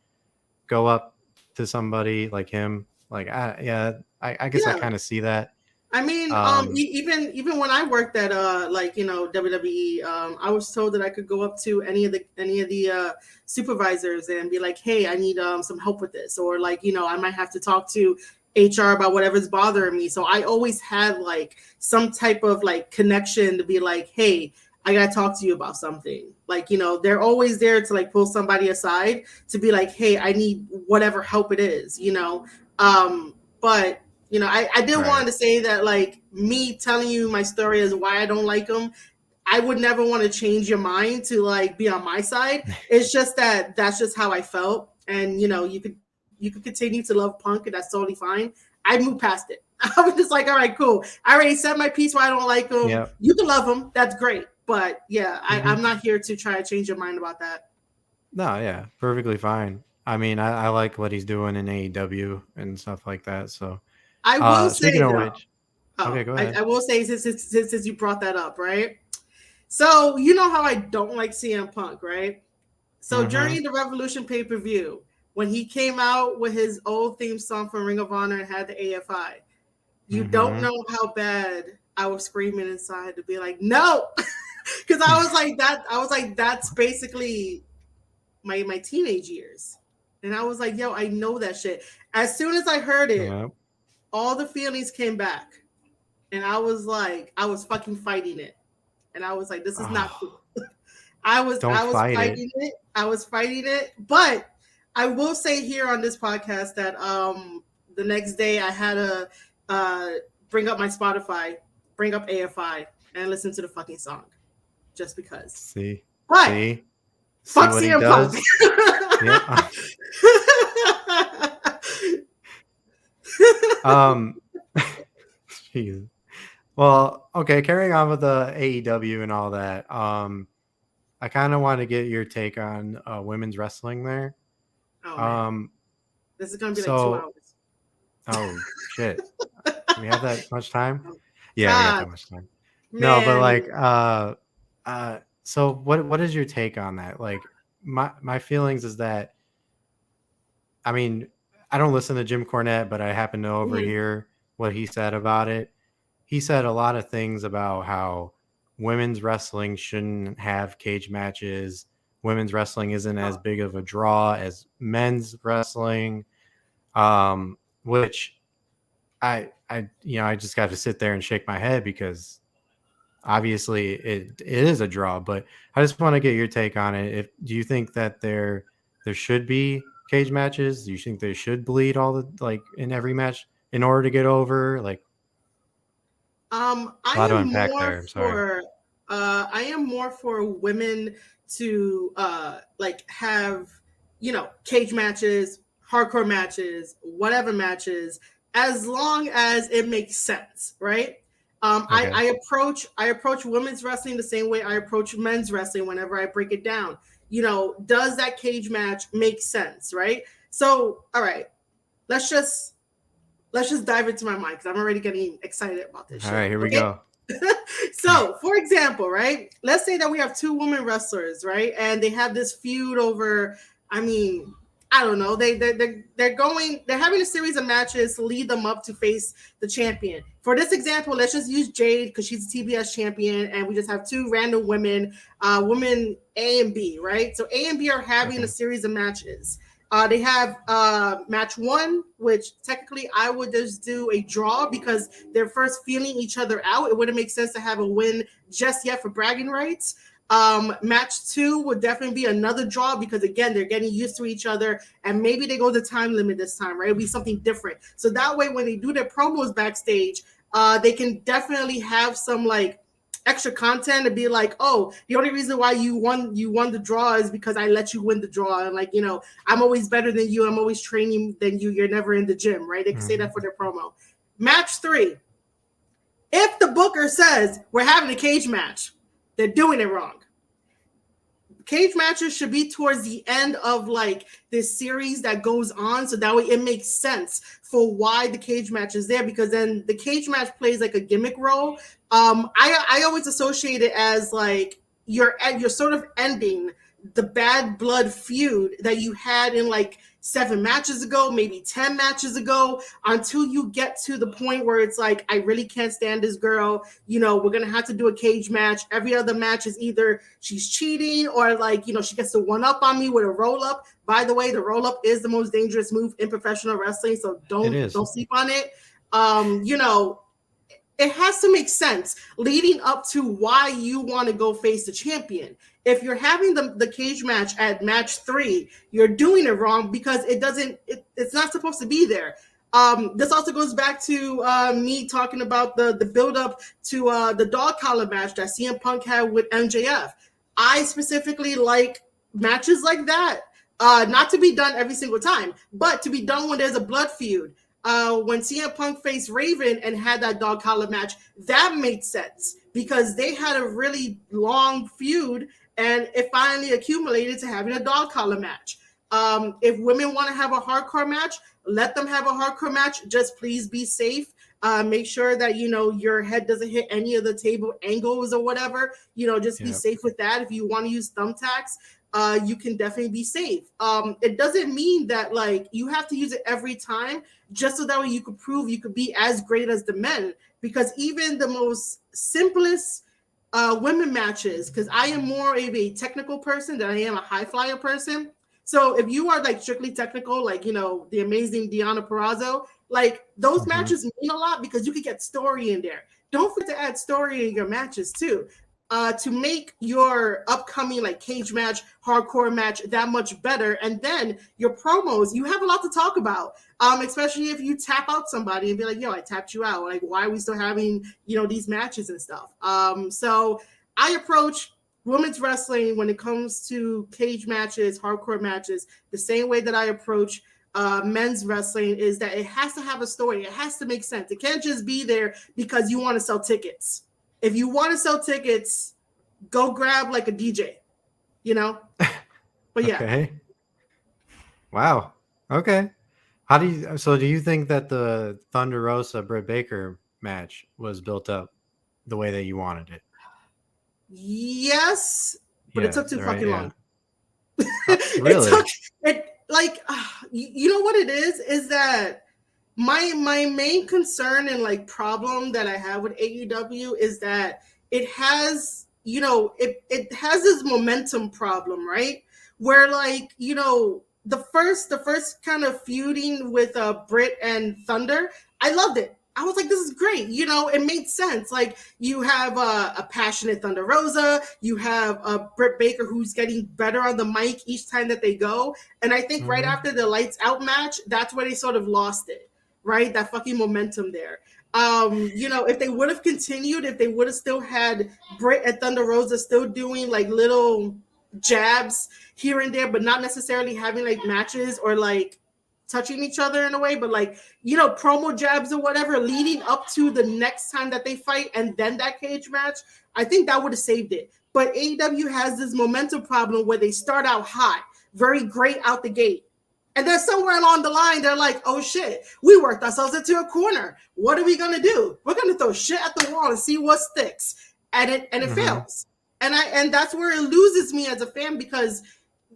go up to somebody like him? Like, I guess I Yeah. kind of see that. I mean, Um, even when I worked at like you know WWE, I was told that I could go up to any of the supervisors and be like, hey, I need some help with this, or like you know I might have to talk to HR about whatever's bothering me. So I always had like some type of like connection to be like, hey, I gotta talk to you about something. Like you know they're always there to like pull somebody aside to be like, hey, I need whatever help it is, you know. But you know, I did want right. to say that like me telling you my story as why I don't like him, I would never want to change your mind to like be on my side. It's just that that's just how I felt, and you know, you could continue to love Punk, and that's totally fine. I moved past it. I was just like, all right, cool. I already said my piece why I don't like him. Yeah. You can love him, that's great, but yeah, Hmm. I'm not here to try to change your mind about that. No, yeah, perfectly fine. I mean, I like what he's doing in AEW and stuff like that. So, I will speaking say of though, which, okay, go ahead. I will say since you brought that up, right? So you know how I don't like CM Punk, right? So Mm-hmm. during the Revolution pay per view, when he came out with his old theme song from Ring of Honor and had the AFI, you don't Mm-hmm. know how bad I was screaming inside to be like, no, because I was like that. I was like, that's basically my teenage years, and I was like, yo, I know that shit. As soon as I heard it, Yeah. all the feelings came back, and I was like, I was fucking fighting it, and I was like, this is not cool. Oh, don't I was fight it. fighting it. I was fighting it. But I will say here on this podcast that the next day I had to uh bring up my Spotify, bring up AFI, and listen to the fucking song. Just because. See, But see fuck what he CM Punk. does. Yeah. Um, Jeez. Well, okay, carrying on with the AEW and all that. I kind of want to get your take on women's wrestling there. Oh man, Um, this is gonna be like two so, hours. oh shit, we have that much time? Oh, Yeah, we got God, that much time. No, but man. like, so what is your take on that? Like, my feelings is that, I mean, I don't listen to Jim Cornette, but I happen to Mhm. overhear what he said about it. He said a lot of things about how women's wrestling shouldn't have cage matches. Women's wrestling isn't as Oh, big of a draw as men's wrestling, which I just got to sit there and shake my head because obviously it is a draw. But I just want to get your take on it. If do you think that there should be cage matches? Do you think they should bleed all the like in every match in order to get over? Like I a lot to am unpack more there. I'm sorry. for I am more for women to like have, you know, cage matches, hardcore matches, whatever matches, as long as it makes sense, right? Okay. I approach women's wrestling the same way I approach men's wrestling whenever I break it down. You know, does that cage match make sense, right? So, all right, let's just let's just dive into my mind because I'm already getting excited about this All shit. right, here we Okay. go. So, for example, right? Let's say that we have two women wrestlers, right? And they have this feud over, I mean, I don't know. They're having a series of matches to lead them up to face the champion. For this example, let's just use Jade because she's a TBS champion, and we just have two random women A and B, right? So A and B are having a Okay. series of matches. They have match one, which technically I would just do a draw because they're first feeling each other out. It wouldn't make sense to have a win just yet for bragging rights. Match two would definitely be another draw because again they're getting used to each other and maybe they go the time limit this time, right? It'll be something different. So that way, when they do their promos backstage, they can definitely have some like extra content to be like, oh, the only reason why you won the draw is because I let you win the draw, and like, you know, I'm always better than you, I'm always training than you, you're never in the gym, right? They can say that for Mhm. their promo. Match three, if the booker says we're having a cage match, they're doing it wrong. Cage matches should be towards the end of like this series that goes on, so that way it makes sense for why the cage match is there, because then the cage match plays like a gimmick role. I always associate it as like you're sort of ending the bad blood feud that you had in like 7 matches ago, maybe 10 matches ago, until you get to the point where it's like, I really can't stand this girl. You know, we're gonna have to do a cage match. Every other match is either she's cheating or like, you know, she gets to one up on me with a roll up. By the way, the roll up is the most dangerous move in professional wrestling, so It don't is. don't sleep on it. You know, it has to make sense leading up to why you want to go face the champion. If you're having the cage match at match three, you're doing it wrong because it's not supposed to be there. This also goes back to me talking about the build up to the dog collar match that CM Punk had with MJF. I specifically like matches like that, not to be done every single time, but to be done when there's a blood feud. When CM Punk faced Raven and had that dog collar match, that made sense because they had a really long feud and it finally accumulated to having a dog collar match. If women want to have a hardcore match, let them have a hardcore match. Just please be safe. Make sure that you know your head doesn't hit any of the table angles or whatever. You know, just be Yeah. safe with that. If you want to use thumbtacks, you can definitely be safe. It doesn't mean that like you have to use it every time, just so that way you could prove you could be as great as the men. Because even the most simplest women matches, because I am more of a technical person than I am a high flyer person. So if you are like strictly technical, like you know the amazing Deonna Purrazzo, like those Hmm. matches mean a lot because you could get story in there. Don't forget to add story in your matches too, to make your upcoming like cage match, hardcore match that much better. And then your promos, you have a lot to talk about. Especially if you tap out somebody and be like, "Yo, I tapped you out. Like, why are we still having these matches and stuff?" So I approach women's wrestling when it comes to cage matches, hardcore matches, the same way that I approach men's wrestling is that it has to have a story. It has to make sense. It can't just be there because you want to sell tickets. If you want to sell tickets, go grab like a DJ, you know? But yeah. Okay. Wow. Okay. Do you think that the Thunder Rosa Britt Baker match was built up the way that you wanted it? Yes, but it took too right, fucking long. Really? You know what it is that my main concern and like problem that I have with AEW is that it has, you know, it has this momentum problem, right? Where like, you know, the first kind of feuding with Britt and Thunder, I loved it. I was like, this is great. You know, it made sense. Like you have a passionate Thunder Rosa, you have a Britt Baker who's getting better on the mic each time that they go. And I think right after the lights out match, that's where they sort of lost it, right? That fucking momentum there. You know, if they would have continued, if they would have still had Britt and Thunder Rosa still doing like little jabs here and there, but not necessarily having like matches or like touching each other in a way, but like, you know, promo jabs or whatever leading up to the next time that they fight and then that cage match, I think that would have saved it. But AEW has this momentum problem where they start out hot, very great out the gate. And then somewhere along the line, they're like, oh shit, we worked ourselves into a corner. What are we going to do? We're going to throw shit at the wall and see what sticks. And it fails. And that's where it loses me as a fan, because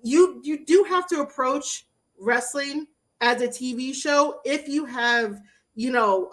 you do have to approach wrestling as a TV show if you have, you know,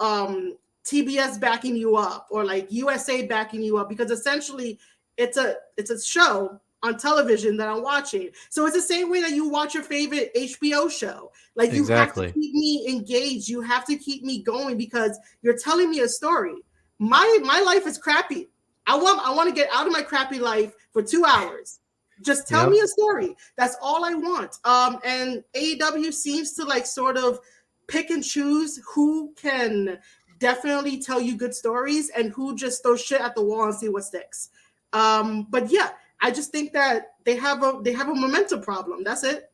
TBS backing you up or like USA backing you up, because essentially it's a show on television that I'm watching. So it's the same way that you watch your favorite HBO show. Like you have to keep me engaged. You have to keep me going because you're telling me a story. My life is crappy. I want to get out of my crappy life for 2 hours. Just tell me a story. That's all I want. And AEW seems to like sort of pick and choose who can definitely tell you good stories and who just throws shit at the wall and see what sticks. But yeah, I just think that they have a momentum problem. That's it.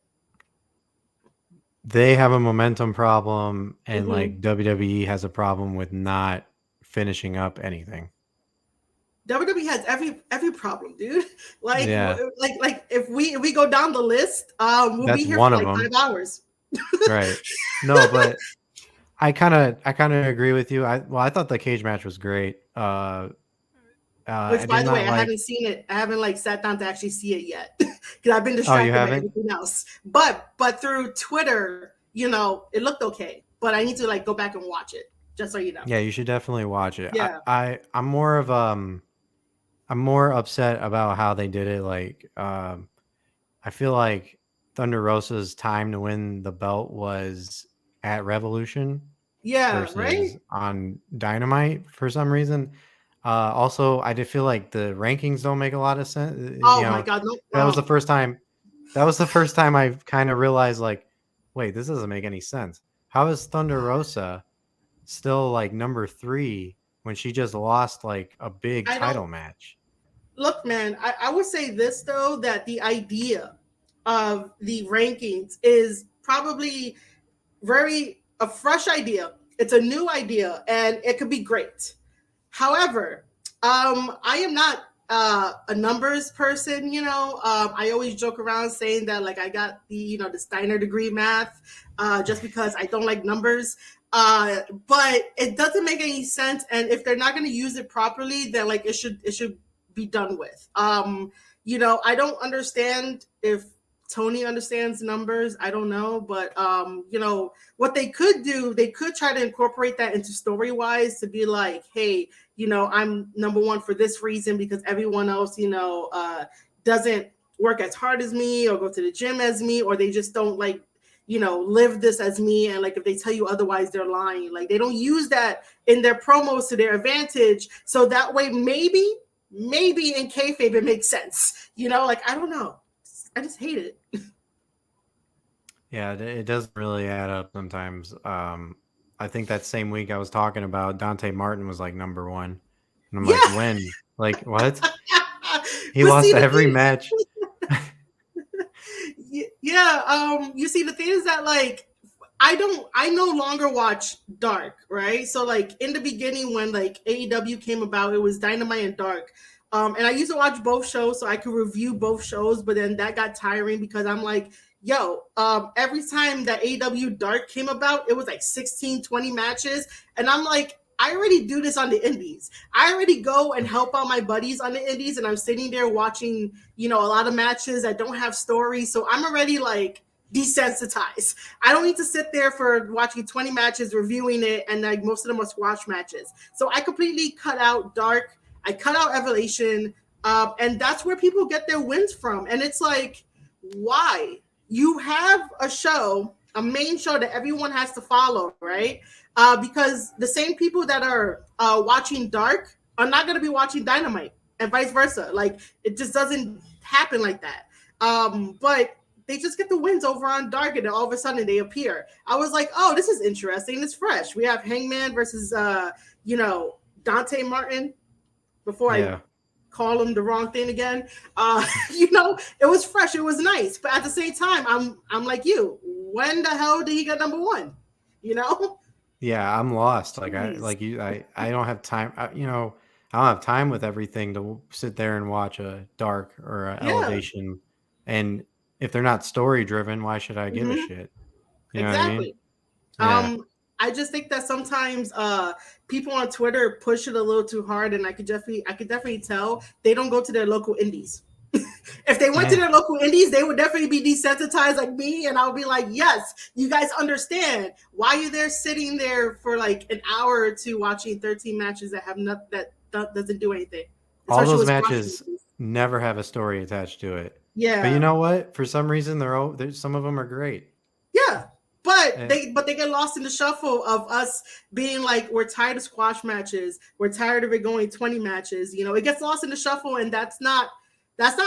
They have a momentum problem, and like WWE has a problem with not finishing up anything. WWE has every problem, dude. Like if we go down the list, we'll be here for like 5 hours. Right. No, but I kind of agree with you. I thought the cage match was great. Which, by the way, I haven't seen it. I haven't like sat down to actually see it yet because I've been distracted by everything else. But through Twitter, you know, it looked okay. But I need to like go back and watch it, just so you know. Yeah, you should definitely watch it. Yeah. I'm more of I'm more upset about how they did it. Like, I feel like Thunder Rosa's time to win the belt was at Revolution. Yeah, right. On Dynamite for some reason. Also, I did feel like the rankings don't make a lot of sense. Oh my god, no. That was the first time. That was the first time I kind of realized, like, wait, this doesn't make any sense. How is Thunder Rosa still like number 3 when she just lost like a big title match? Look, man, I would say this though, that the idea of the rankings is probably a fresh idea. It's a new idea and it could be great. However, I am not a numbers person, you know. I always joke around saying that like I got the Steiner degree math just because I don't like numbers. But it doesn't make any sense, and if they're not going to use it properly, then like it should be done with. You know, I don't understand if Tony understands numbers. I don't know, but you know, what they could do, they could try to incorporate that into story-wise to be like, hey, you know, I'm number 1 for this reason because everyone else, you know, doesn't work as hard as me or go to the gym as me, or they just don't like, you know, live this as me. And like, if they tell you otherwise, they're lying. Like they don't use that in their promos to their advantage. So that way, maybe in kayfabe it makes sense. You know, like, I don't know. I just hate it. Yeah, it doesn't really add up sometimes. I think that same week I was talking about Dante Martin was like number 1. And I'm like, when? Like, what? He lost every match. Yeah. You see, the thing is that like I no longer watch Dark, right? So like in the beginning when like AEW came about, it was Dynamite and Dark. And I used to watch both shows so I could review both shows, but then that got tiring because I'm like, yo, every time that AEW Dark came about, it was like 16, 20 matches. And I'm like, I already do this on the indies. I already go and help out my buddies on the indies, and I'm sitting there watching, a lot of matches that don't have stories. So I'm already like desensitized. I don't need to sit there for watching 20 matches, reviewing it, and like most of them are squash matches. So I completely cut out Dark. I cut out Evolution, and that's where people get their wins from. And it's like, why? You have a show, a main show that everyone has to follow, right? Because the same people that are watching Dark are not going to be watching Dynamite, and vice versa. Like, it just doesn't happen like that. But they just get the wins over on Dark, and then all of a sudden they appear. I was like, oh, this is interesting. It's fresh. We have Hangman versus, Dante Martin. Before I call him the wrong thing again, it was fresh. It was nice. But at the same time, I'm like you. When the hell did he get number one? Yeah, I'm lost. Like I don't have time. I don't have time with everything to sit there and watch a Dark or a Elevation. And if they're not story driven, why should I give a shit? You know what I mean? Yeah. I just think that sometimes people on Twitter push it a little too hard, and I could definitely tell they don't go to their local indies. If they went to their local indies, they would definitely be desensitized like me, and I'll be like, yes, you guys understand why you're there sitting there for like an hour or two watching 13 matches that have that doesn't do anything. All those matches never have a story attached to it. Yeah. But you know what? For some reason, some of them are great. Yeah. But they get lost in the shuffle of us being like, we're tired of squash matches. We're tired of it going 20 matches. It gets lost in the shuffle, and that's not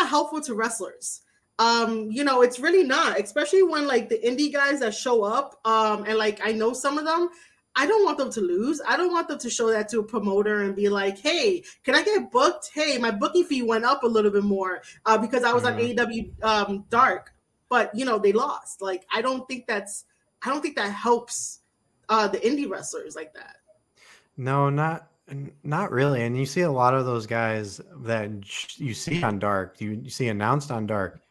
helpful to wrestlers. It's really not, especially when like the indie guys that show up, and like I know some of them, I don't want them to lose. I don't want them to show that to a promoter and be like, hey, can I get booked? Hey, my booking fee went up a little bit more because I was on AEW Dark, but they lost. Like, I don't think that helps the indie wrestlers like that. No, not really. And you see a lot of those guys that you see on Dark, you see announced on Dark.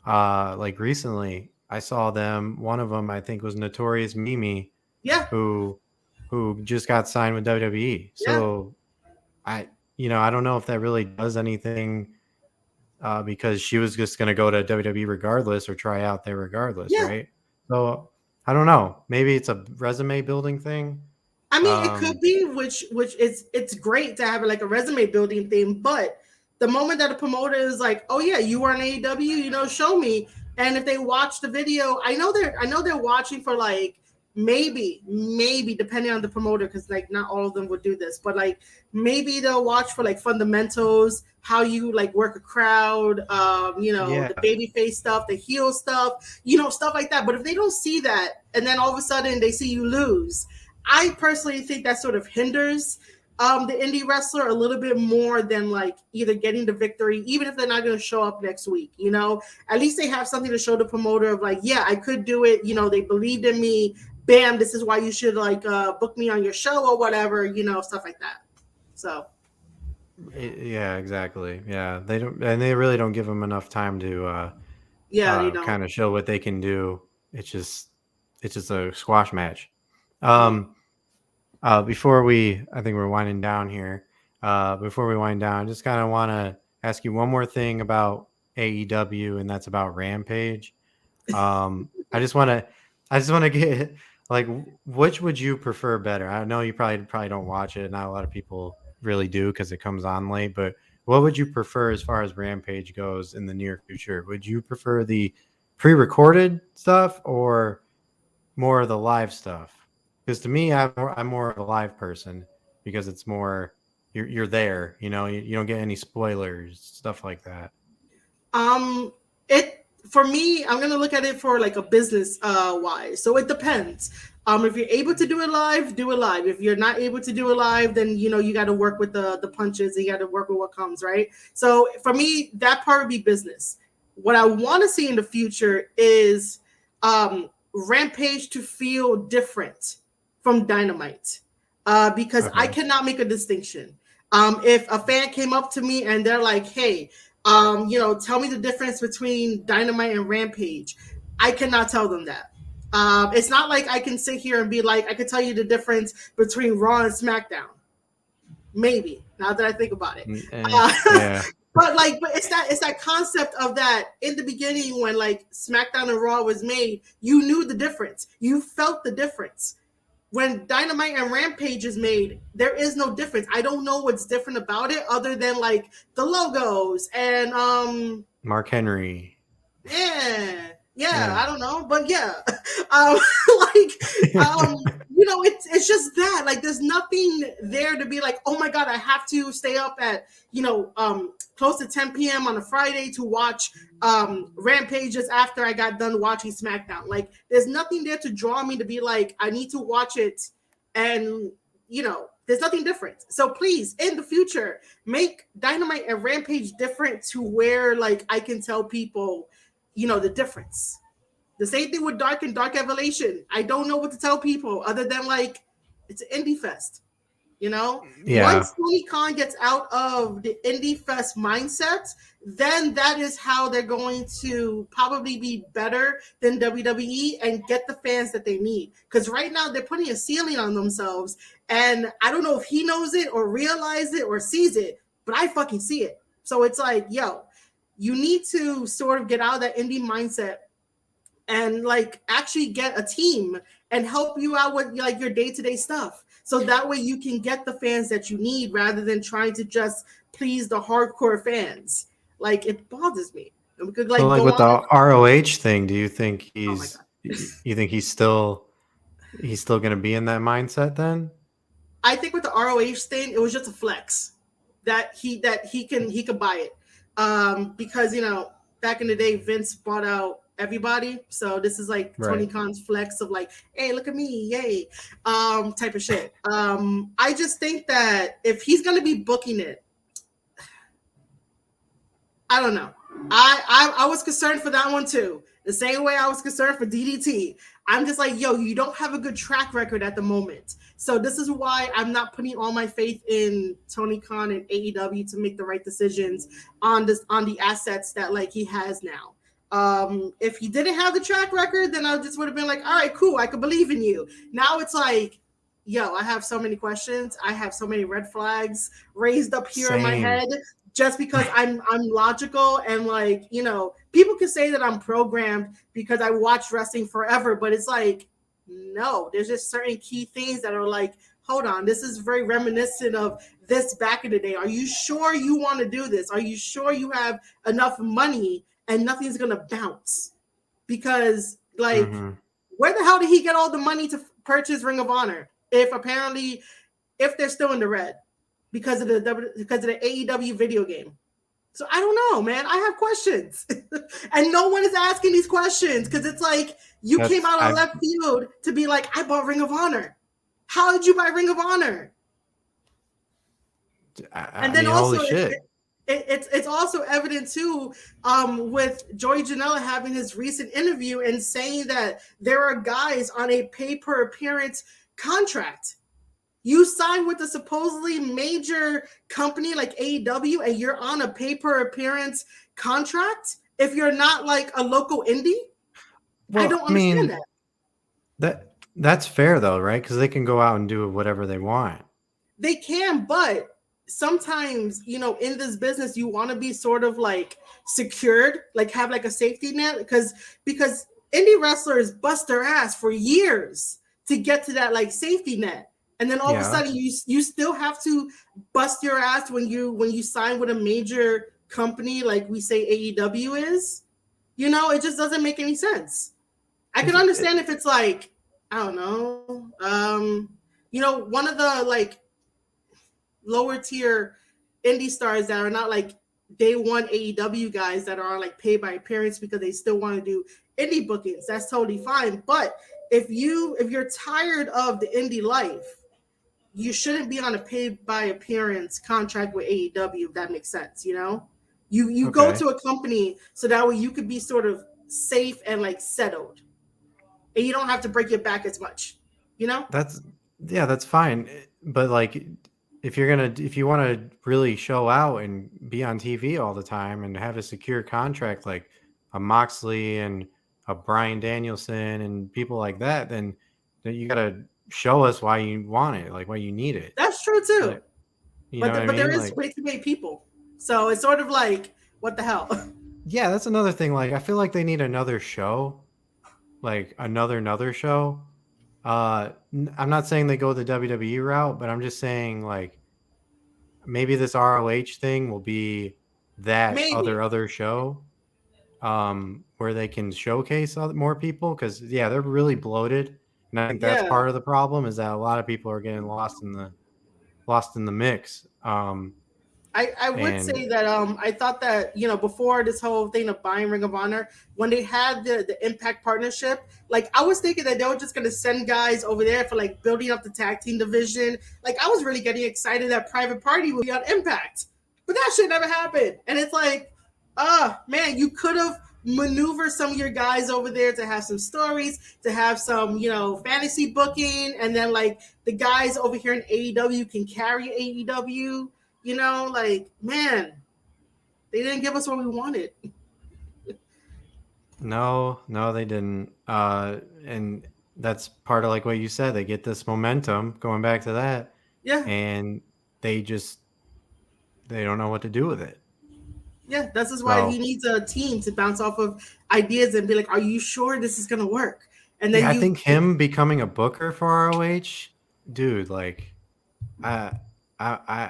Like recently, I saw them. One of them, I think, was Notorious Mimi. Yeah. Who just got signed with WWE. So I don't know if that really does anything because she was just going to go to WWE regardless or try out there regardless, right? So I don't know. Maybe it's a resume building thing. I mean, it could be, which it's great to have like a resume building thing, but the moment that a promoter is like, oh yeah, you are an AEW, show me. And if they watch the video, I know they're watching for like maybe depending on the promoter, because like not all of them would do this, but like maybe they'll watch for like fundamentals, how you like work a crowd, the babyface stuff, the heel stuff, stuff like that. But if they don't see that, and then all of a sudden they see you lose, I personally think that sort of hinders the indie wrestler a little bit more than like either getting the victory, even if they're not going to show up next week. At least they have something to show the promoter of like, yeah, I could do it. They believed in me. Bam, this is why you should like book me on your show or whatever, stuff like that. So. Yeah, exactly. Yeah, they don't, and they really don't give them enough time to kind of show what they can do. It's just a squash match. Before I think we're winding down here. Before we wind down, I just kind of want to ask you one more thing about AEW, and that's about Rampage. I just want to get like, which would you prefer better? I know you probably don't watch it. Not a lot of people really do because it comes on late. But what would you prefer as far as Rampage goes in the near future? Would you prefer the pre-recorded stuff or more of the live stuff? Because to me, I'm more of a live person because it's more you're there. You don't get any spoilers, stuff like that. For me, I'm gonna look at it for like a business wise. So it depends. If you're able to do it live, do it live. If you're not able to do it live, then you got to work with the punches and you got to work with what comes, right? So for me, that part would be business. What I want to see in the future is Rampage to feel different from Dynamite, because I cannot make a distinction. If a fan came up to me and they're like, "Hey, tell me the difference between Dynamite and Rampage," I cannot tell them that. It's not like I can sit here and be like, I can tell you the difference between Raw and SmackDown. Maybe, now that I think about it. Yeah. But it's that concept of that in the beginning when like SmackDown and Raw was made, you knew the difference. You felt the difference. When Dynamite and Rampage is made, there is no difference. I don't know what's different about it other than like the logos and Mark Henry. Yeah, I don't know, but yeah. It's just that like there's nothing there to be like, oh my god, I have to stay up at close to 10 p.m. on a Friday to watch Rampage just after I got done watching SmackDown. Like there's nothing there to draw me to be like, I need to watch it, and there's nothing different. So please, in the future, make Dynamite and Rampage different to where like I can tell people the difference. The same thing with Dark and Dark Evolution. I don't know what to tell people other than like it's an indie fest. Once Tony Khan gets out of the indie fest mindset, then that is how they're going to probably be better than WWE and get the fans that they need. Because right now they're putting a ceiling on themselves, and I don't know if he knows it or realizes it or sees it, but I fucking see it. So it's like, yo, you need to sort of get out of that indie mindset and like actually get a team and help you out with like your day-to-day stuff. So that way you can get the fans that you need rather than trying to just please the hardcore fans. Like it bothers me. We could like with the ROH thing, do you think he's still going to be in that mindset then? I think with the ROH thing, it was just a flex that he could buy it. Because back in the day, Vince bought out everybody, so this is like Tony Khan's flex of like, hey, look at me, yay, type of shit. I just think that if he's gonna be booking it, I don't know. I was concerned for that one too. The same way I was concerned for DDT. I'm just like, yo, you don't have a good track record at the moment. So this is why I'm not putting all my faith in Tony Khan and AEW to make the right decisions on the assets that like he has now. If he didn't have the track record, then I just would have been like, all right, cool, I could believe in you. Now it's like, yo, I have so many questions. I have so many red flags raised up here in my head just because I'm logical and like, people can say that I'm programmed because I watch wrestling forever, but it's like, no, there's just certain key things that are like, hold on, this is very reminiscent of this back in the day. Are you sure you want to do this? Are you sure you have enough money and nothing's going to bounce? Because like, where the hell did he get all the money to purchase Ring of Honor? If they're still in the red because of the AEW video game. So I don't know, man. I have questions. And no one is asking these questions because it's like you came out of left field to be like, I bought Ring of Honor. How did you buy Ring of Honor? And then also, holy shit. It's also evident too with Joey Janela having his recent interview and saying that there are guys on a pay-per-appearance contract. You sign with a supposedly major company like AEW and you're on a pay-per-appearance contract if you're not like a local indie? Well, I don't understand that's fair though, right? Because they can go out and do whatever they want. They can, but sometimes, in this business, you want to be sort of like secured, like have like a safety net because indie wrestlers bust their ass for years to get to that like safety net. And then all of a sudden you still have to bust your ass when you sign with a major company like we say AEW is. It just doesn't make any sense. I can understand if it's like, I don't know, one of the like lower tier indie stars that are not like day one AEW guys that are like paid by appearance because they still want to do indie bookings. That's totally fine. But if you're tired of the indie life, you shouldn't be on a paid by appearance contract with AEW, if that makes sense. You go to a company so that way you could be sort of safe and like settled. and you don't have to break your back as much. You know? That's fine. But like, if you want to really show out and be on TV all the time and have a secure contract like a Moxley and a Bryan Danielson and people like that, then you got to show us why you want it, like why you need it. That's true too. Like, you know what I mean? There is way too many people, so it's sort of like, what the hell? Yeah, that's another thing. Like, I feel like they need another show, like another show. I'm not saying they go the WWE route, but I'm just saying like maybe this ROH thing will be that Maybe. other show, where they can showcase more people, because they're really bloated, and I think that's part of the problem, is that a lot of people are getting lost in the mix. I would say that I thought that, you know, before this whole thing of buying Ring of Honor, when they had the Impact partnership, like I was thinking that they were just going to send guys over there for like building up the tag team division. Like I was really getting excited that Private Party would be on Impact, but that shit never happened. And it's like, man, you could have maneuvered some of your guys over there to have some stories, to have some, you know, fantasy booking, and then like the guys over here in AEW can carry AEW. You know, like, man, they didn't give us what we wanted. No, they didn't. And that's part of like what you said. They get this momentum, going back to that. Yeah. And they don't know what to do with it. Yeah, this is why he needs a team to bounce off of ideas and be like, are you sure this is going to work? And then I think him becoming a booker for ROH, dude, like, I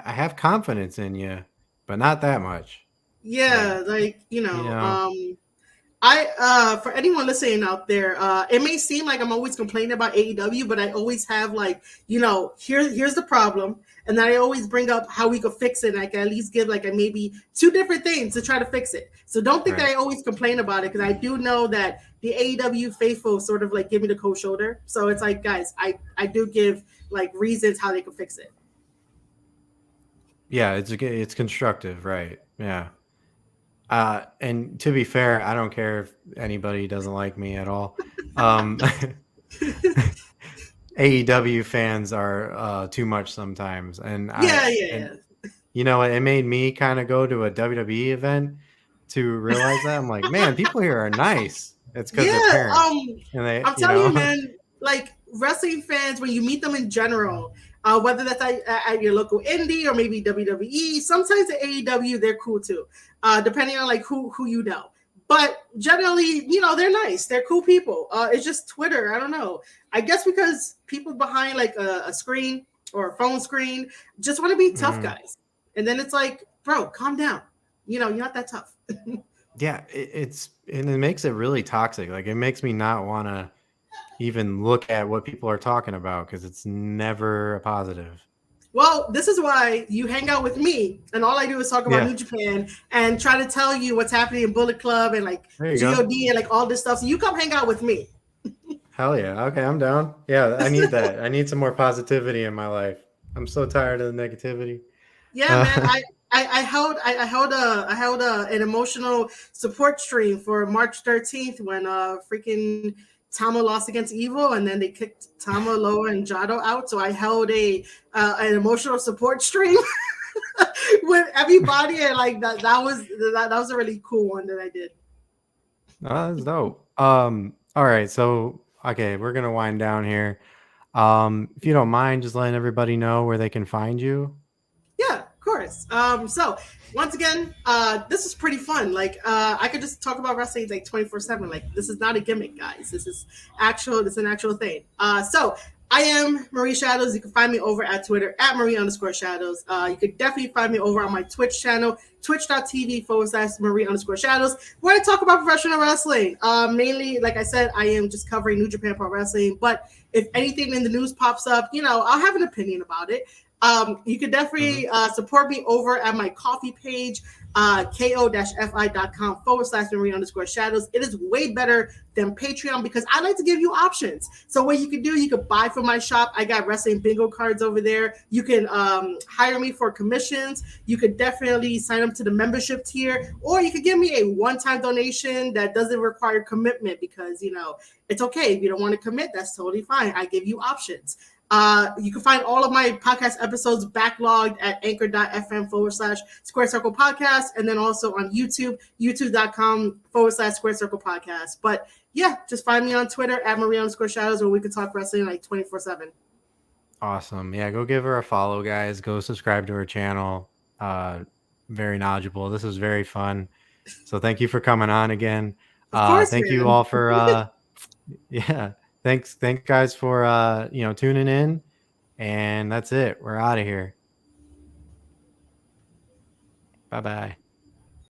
have confidence in you, but not that much. Yeah, like, you know. I for anyone listening out there, it may seem like I'm always complaining about AEW, but I always have like, you know, here's the problem, and then I always bring up how we could fix it. And I can at least give like maybe 2 different things to try to fix it. So don't think that I always complain about it, because I do know that the AEW faithful sort of like give me the cold shoulder. So it's like, guys, I do give like reasons how they could fix it. Yeah, it's constructive, right? Yeah. And to be fair, I don't care if anybody doesn't like me at all. AEW fans are too much sometimes, and you know, it made me kind of go to a WWE event to realize that. I'm like, man, people here are nice. It's because they're parents. I'm telling you, man, like wrestling fans, when you meet them in general, whether that's at your local indie or maybe WWE, sometimes at AEW, they're cool too, depending on like who you know. But generally, you know, they're nice. They're cool people. It's just Twitter. I don't know. I guess because people behind like a screen or a phone screen just want to be tough guys. And then it's like, bro, calm down. You know, you're not that tough. Yeah, it makes it really toxic. Like, it makes me not want to even look at what people are talking about, because it's never a positive. Well, this is why you hang out with me, and all I do is talk about New Japan and try to tell you what's happening in Bullet Club and like God and like all this stuff. So you come hang out with me. Hell yeah. Okay, I'm down. Yeah, I need that. I need some more positivity in my life. I'm so tired of the negativity. Yeah, man. I held an emotional support stream for March 13th when freaking Tama lost against Evil, and then they kicked Tama, Loa, and Jado out. So I held an emotional support stream with everybody, and like that was a really cool one that I did. Oh, that's dope. All right, so okay, we're gonna wind down here. If you don't mind, just letting everybody know where they can find you. Yeah, of course. So once again, this is pretty fun. Like, I could just talk about wrestling like 24/7. Like, this is not a gimmick, guys. This is an actual thing. So I am Marie Shadows. You can find me over at Twitter at Marie_Shadows. You could definitely find me over on my Twitch channel, twitch.tv/Marie_Shadows, where I talk about professional wrestling. Mainly, like I said, I am just covering New Japan Pro Wrestling. But if anything in the news pops up, you know, I'll have an opinion about it. You can definitely support me over at my coffee page, ko-fi.com/Marie_shadows. It is way better than Patreon because I like to give you options. So what you can do, you can buy from my shop. I got wrestling bingo cards over there. You can hire me for commissions. You could definitely sign up to the membership tier, or you could give me a one-time donation that doesn't require commitment because, it's okay. If you don't want to commit, that's totally fine. I give you options. You can find all of my podcast episodes backlogged at anchor.fm/Square Circle Podcast, and then also on YouTube, youtube.com/Square Circle Podcast. But yeah, just find me on Twitter at Marie_Shadows, where we can talk wrestling like 24/7. Awesome. Yeah, go give her a follow, guys. Go subscribe to her channel. Very knowledgeable. This was very fun. So thank you for coming on again. Of course, thank man. you all for yeah. Thanks guys for tuning in. And that's it. We're out of here. Bye-bye.